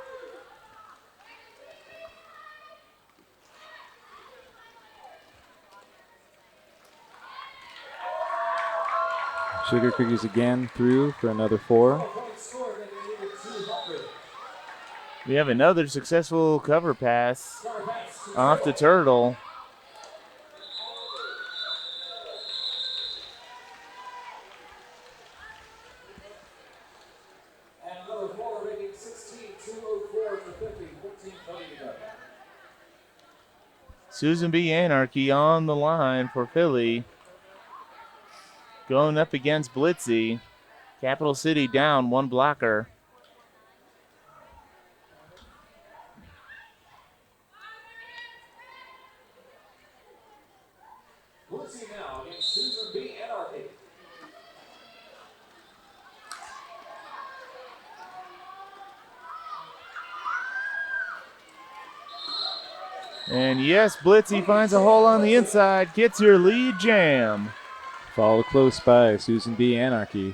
Sugar Cookies again through for another 4. We have another successful cover pass off the Turtle. And another 4 rating 16-204 to 50, 14 30 to go. Susan B. Anarchy on the line for Philly. Going up against Blitzy. Capital City down 1 blocker. Blitzy now against Susan B. Anarchy. And yes, Blitzy finds a hole on the inside, gets her lead jam. Followed close by Susan B. Anarchy.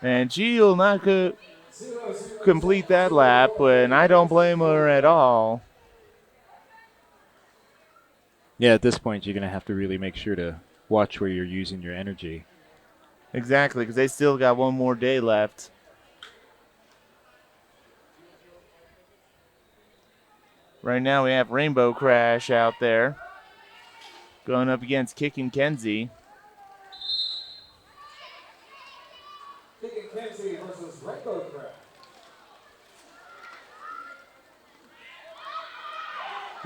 And she'll not complete that lap, and I don't blame her at all. Yeah, at this point, you're going to have to really make sure to watch where you're using your energy. Exactly, because they still got one more day left. Right now we have Rainbow Crash out there. Going up against Kickin' Kenzie. Kicking Kenzie versus Rainbow Crash.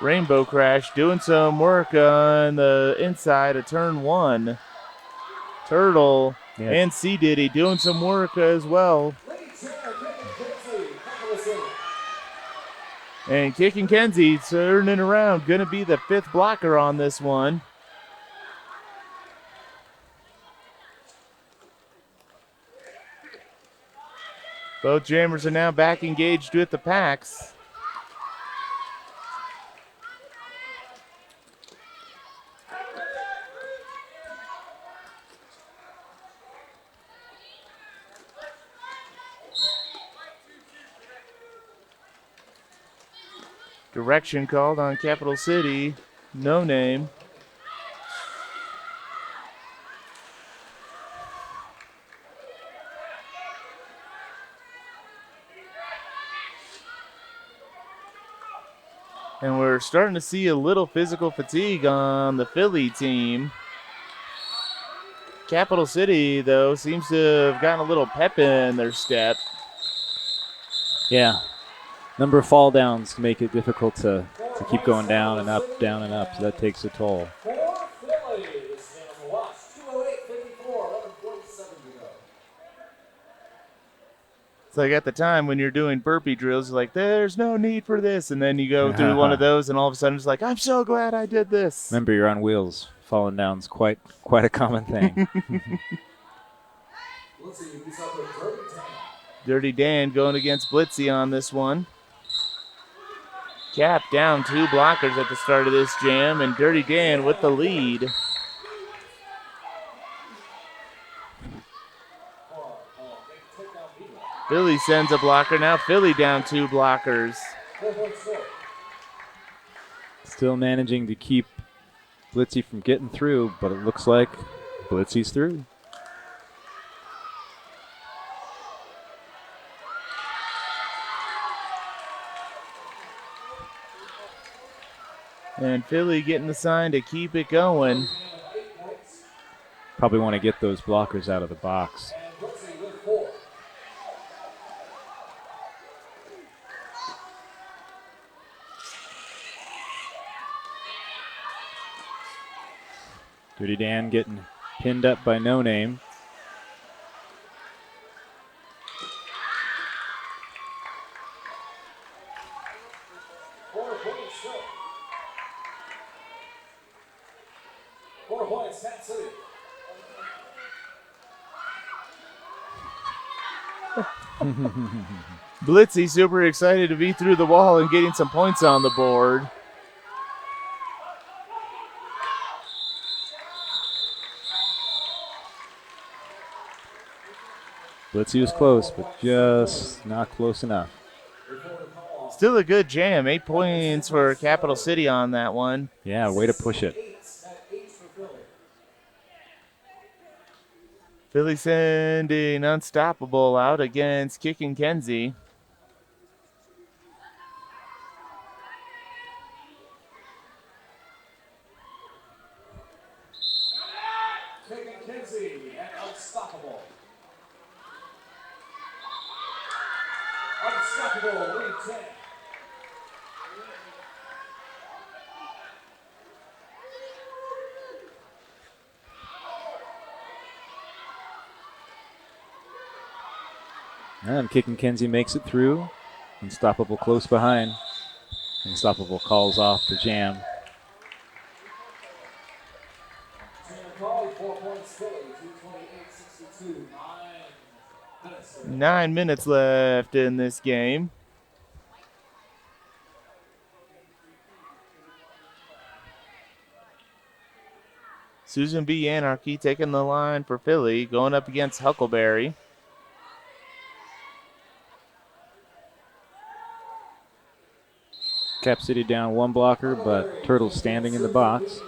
Rainbow Crash doing some work on the inside of turn 1. Turtle and C. Diddy doing some work as well. And Kickin' Kenzie turning around, going to be the 5th blocker on this one. Both jammers are now back engaged with the packs. Direction called on Capital City. No name. And we're starting to see a little physical fatigue on the Philly team. Capital City, though, seems to have gotten a little pep in their step. Yeah. number of fall downs make it difficult to keep going down and up, so that takes a toll. For Philly, this game on the watch. 2:08:54, 11:47 to go. It's like at the time when you're doing burpee drills, you're like, there's no need for this. And then you go through one of those, and all of a sudden it's like, I'm so glad I did this. Remember, you're on wheels. Falling down's quite a common thing. Let's see, he's up with Dirty Dan. Dirty Dan going against Blitzy on this one. Cap down 2 blockers at the start of this jam, and Dirty Dan with the lead. Philly sends a blocker. Now Philly down 2 blockers. Still managing to keep Blitzy from getting through, but it looks like Blitzy's through. And Philly getting the sign to keep it going. Probably want to get those blockers out of the box. Dirty Dan getting pinned up by No Name. Blitzy super excited to be through the wall and getting some points on the board. Blitzy was close, but just not close enough. Still a good jam. 8 points for Capital City on that one. Yeah, way to push it. Philly sending Unstoppable out against Kicking Kenzie. Kicking Kenzie and Unstoppable. Unstoppable, lead 10. And Kicking Kenzie makes it through. Unstoppable close behind. Unstoppable calls off the jam. Call, 4 points Philly, 2:28:62. 9 minutes left in this game. Susan B. Anarchy taking the line for Philly, going up against Huckleberry. Cap City down 1 blocker, but Turtles standing in the box.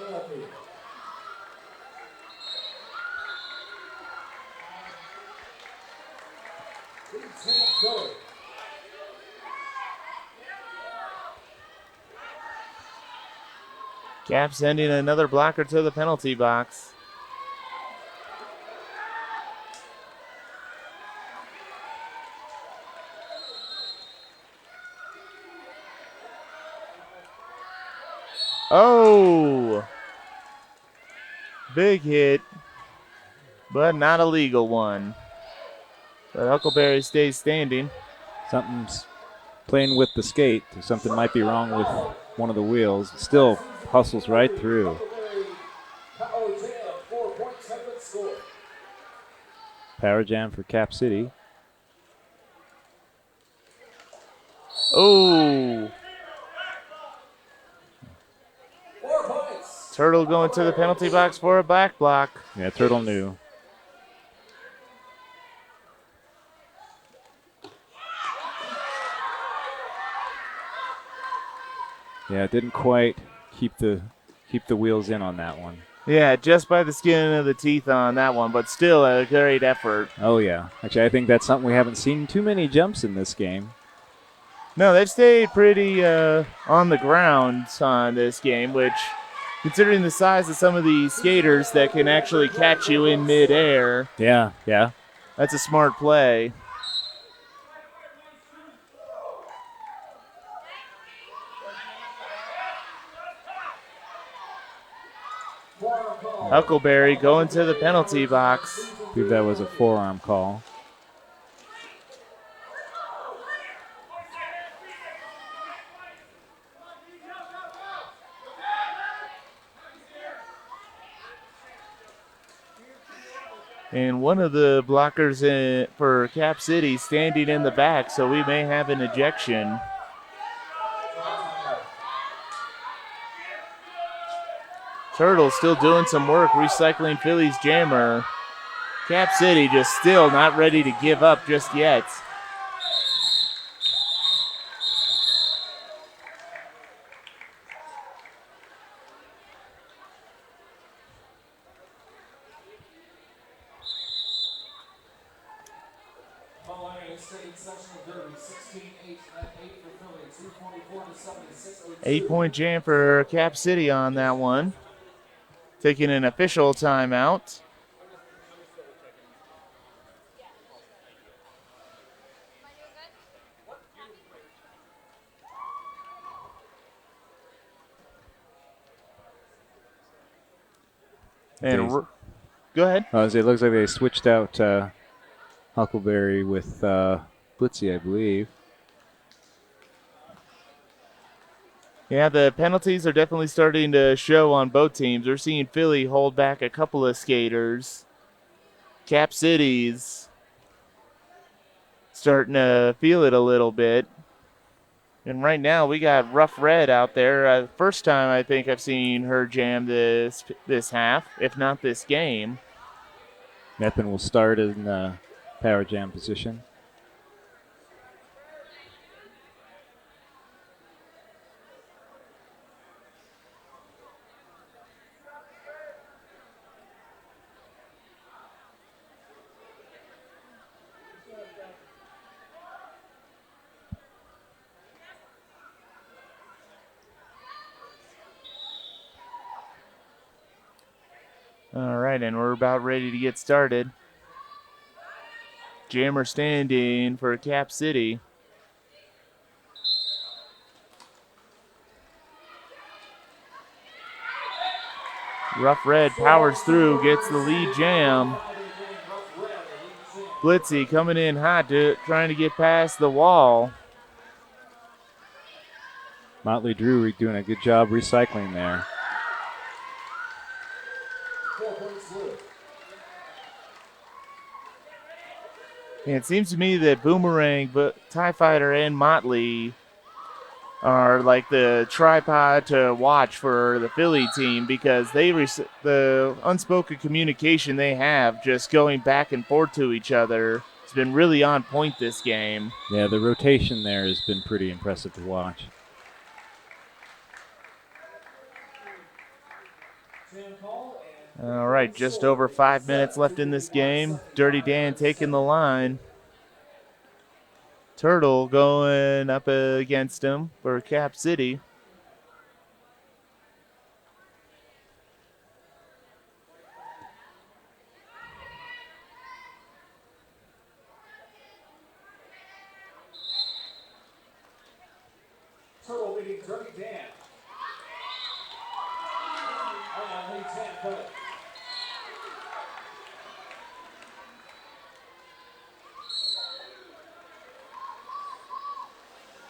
Cap sending another blocker to the penalty box. Oh! Big hit, but not a legal one. But Huckleberry stays standing. Something's playing with the skate. Something might be wrong with one of the wheels. Still hustles right through. Power jam for Cap City. Oh! Turtle going to the penalty box for a back block. Yeah, Turtle knew. Yeah, it didn't quite keep the wheels in on that one. Yeah, just by the skin of the teeth on that one, but still a great effort. Oh, yeah. Actually, I think that's something we haven't seen too many jumps in this game. No, they've stayed pretty on the ground on this game, which, considering the size of some of these skaters that can actually catch you in midair, Yeah, yeah. that's a smart play. Huckleberry going to the penalty box. I believe that was a forearm call. And one of the blockers for Cap City standing in the back, so we may have an ejection. Turtle still doing some work recycling Philly's jammer. Cap City just still not ready to give up just yet. State sectional derby, 16-8 at 8 for Philly, 2:24 to 76. 8-point jam for Cap City on that one. Taking an official timeout. And go ahead. It looks like they switched out Huckleberry with Blitzy, I believe. Yeah, the penalties are definitely starting to show on both teams. We're seeing Philly hold back a couple of skaters. Cap City's starting to feel it a little bit. And right now we got Rough Red out there. First time I think I've seen her jam this half, if not this game. Meppen will start in power jam position. All right, and we're about ready to get started. Jammer standing for Cap City. Rough Red powers through, gets the lead jam. Blitzy coming in hot, trying to get past the wall. Motley Drew doing a good job recycling there. And it seems to me that Boomerang, TIE Fighter, and Motley are like the tripod to watch for the Philly team because the unspoken communication they have just going back and forth to each other has been really on point this game. Yeah, the rotation there has been pretty impressive to watch. All right, just over 5 minutes left in this game. Dirty Dan taking the line. Turtle going up against him for Cap City. Turtle leading Dirty Dan. Lead 10 Philly.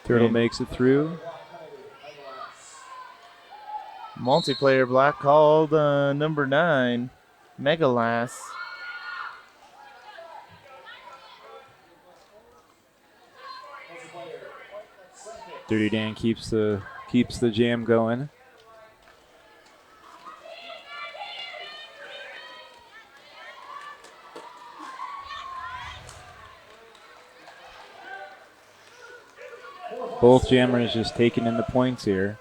Turtle makes it through. Multiplayer block called number 9, Megalas. Dirty Dan keeps the jam going. Both jammers just taking in the points here.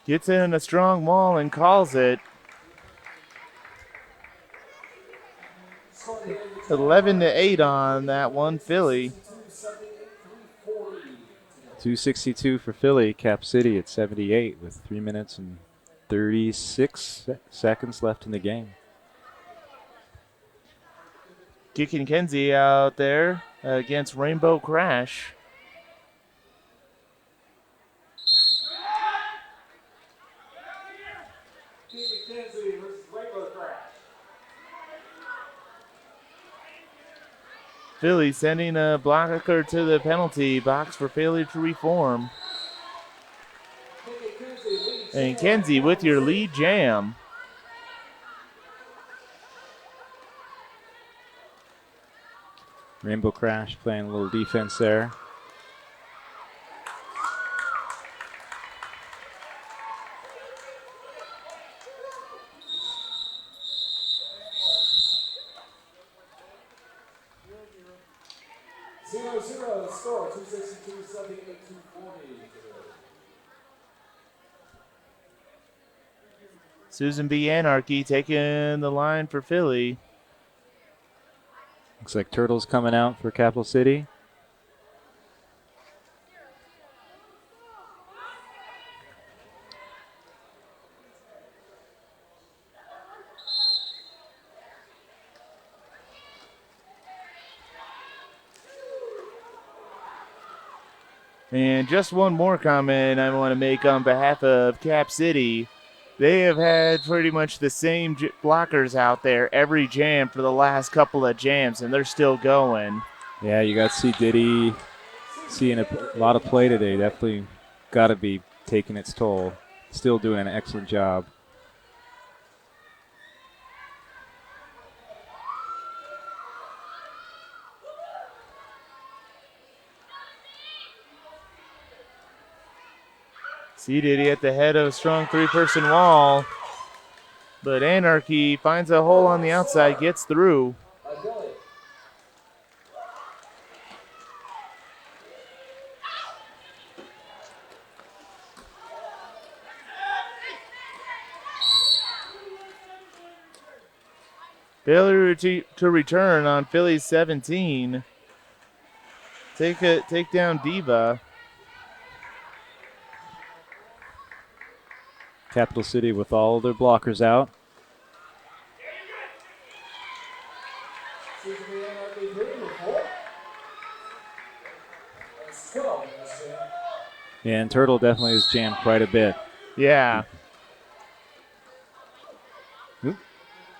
Gets in a strong wall and calls it. 11-8 on that one, Philly. 262 for Philly. Cap City at 78 with 3 minutes and 36 seconds left in the game. Kicking Kenzie out there. against Rainbow Crash. Keith McKenzie versus Rainbow Crash. Philly sending a blocker to the penalty box for failure to reform. And Kenzie with your lead jam. Rainbow Crash playing a little defense there. Zero score, 262, 78, 240. Susan B. Anarchy taking the line for Philly. Looks like Turtles coming out for Capital City. And just one more comment I want to make on behalf of Cap City. They have had pretty much the same blockers out there every jam for the last couple of jams, and they're still going. Yeah, you got C. Diddy seeing a lot of play today. Definitely got to be taking its toll. Still doing an excellent job. C. Diddy at the head of a strong three-person wall. But Anarchy finds a hole on the outside, gets through. Failure to return on Philly's 17. Take down Diva. Capital City with all their blockers out. Yeah, and Turtle definitely has jammed quite a bit. Yeah. Oop.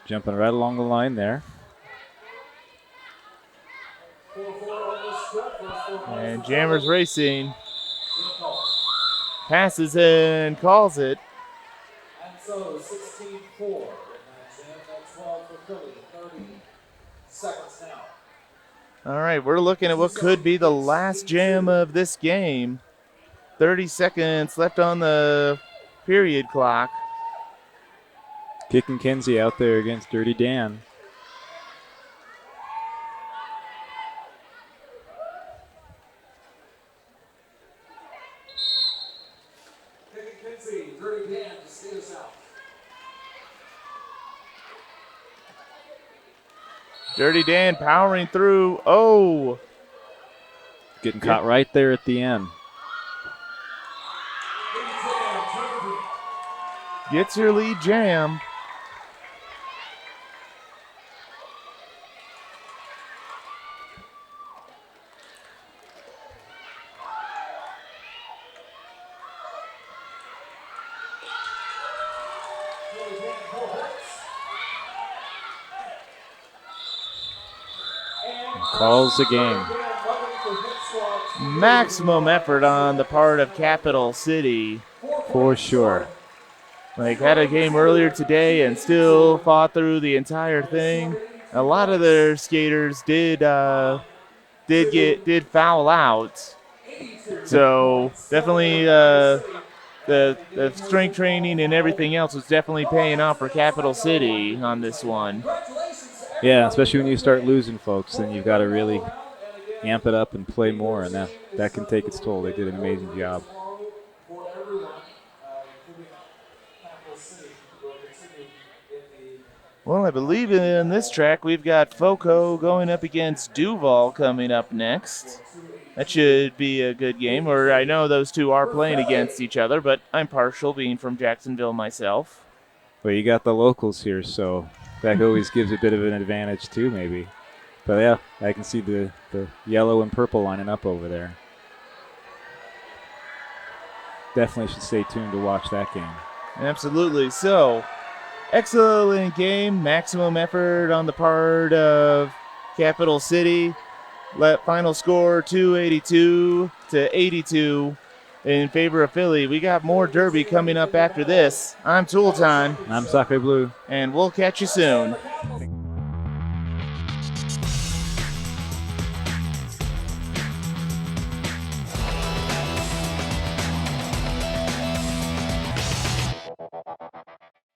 Jumping right along the line there. And Jammers Racing passes and calls it. And so 16-4 in that jam, that 12 for Philly, 30 seconds now. All right, we're looking at what could be the last jam of this game. 30 seconds left on the period clock. Kicking Kenzie out there against Dirty Dan. Dirty Dan to steer us out. Dirty Dan powering through. Oh! Getting caught right there at the end. Gets your lead jam. Calls the game. Maximum effort on the part of Capital City. For sure. Like, had a game earlier today and still fought through the entire thing. A lot of their skaters did foul out. So definitely the strength training and everything else was definitely paying off for Capital City on this one. Yeah, especially when you start losing folks, then you've got to really amp it up and play more, and that can take its toll. They did an amazing job. For everyone, including Capital City, will continue in the Well, I believe in this track we've got Foco going up against Duval coming up next. That should be a good game, or I know those two are playing against each other, but I'm partial being from Jacksonville myself. Well, you got the locals here, so that always gives a bit of an advantage too, maybe. But yeah, I can see the yellow and purple lining up over there. Definitely should stay tuned to watch that game. Absolutely. So, excellent game, maximum effort on the part of Capital City. Final score 282 to 82 in favor of Philly. We got more Derby coming up after this. I'm Tool Time, I'm Sacre Blue. and we'll catch you soon.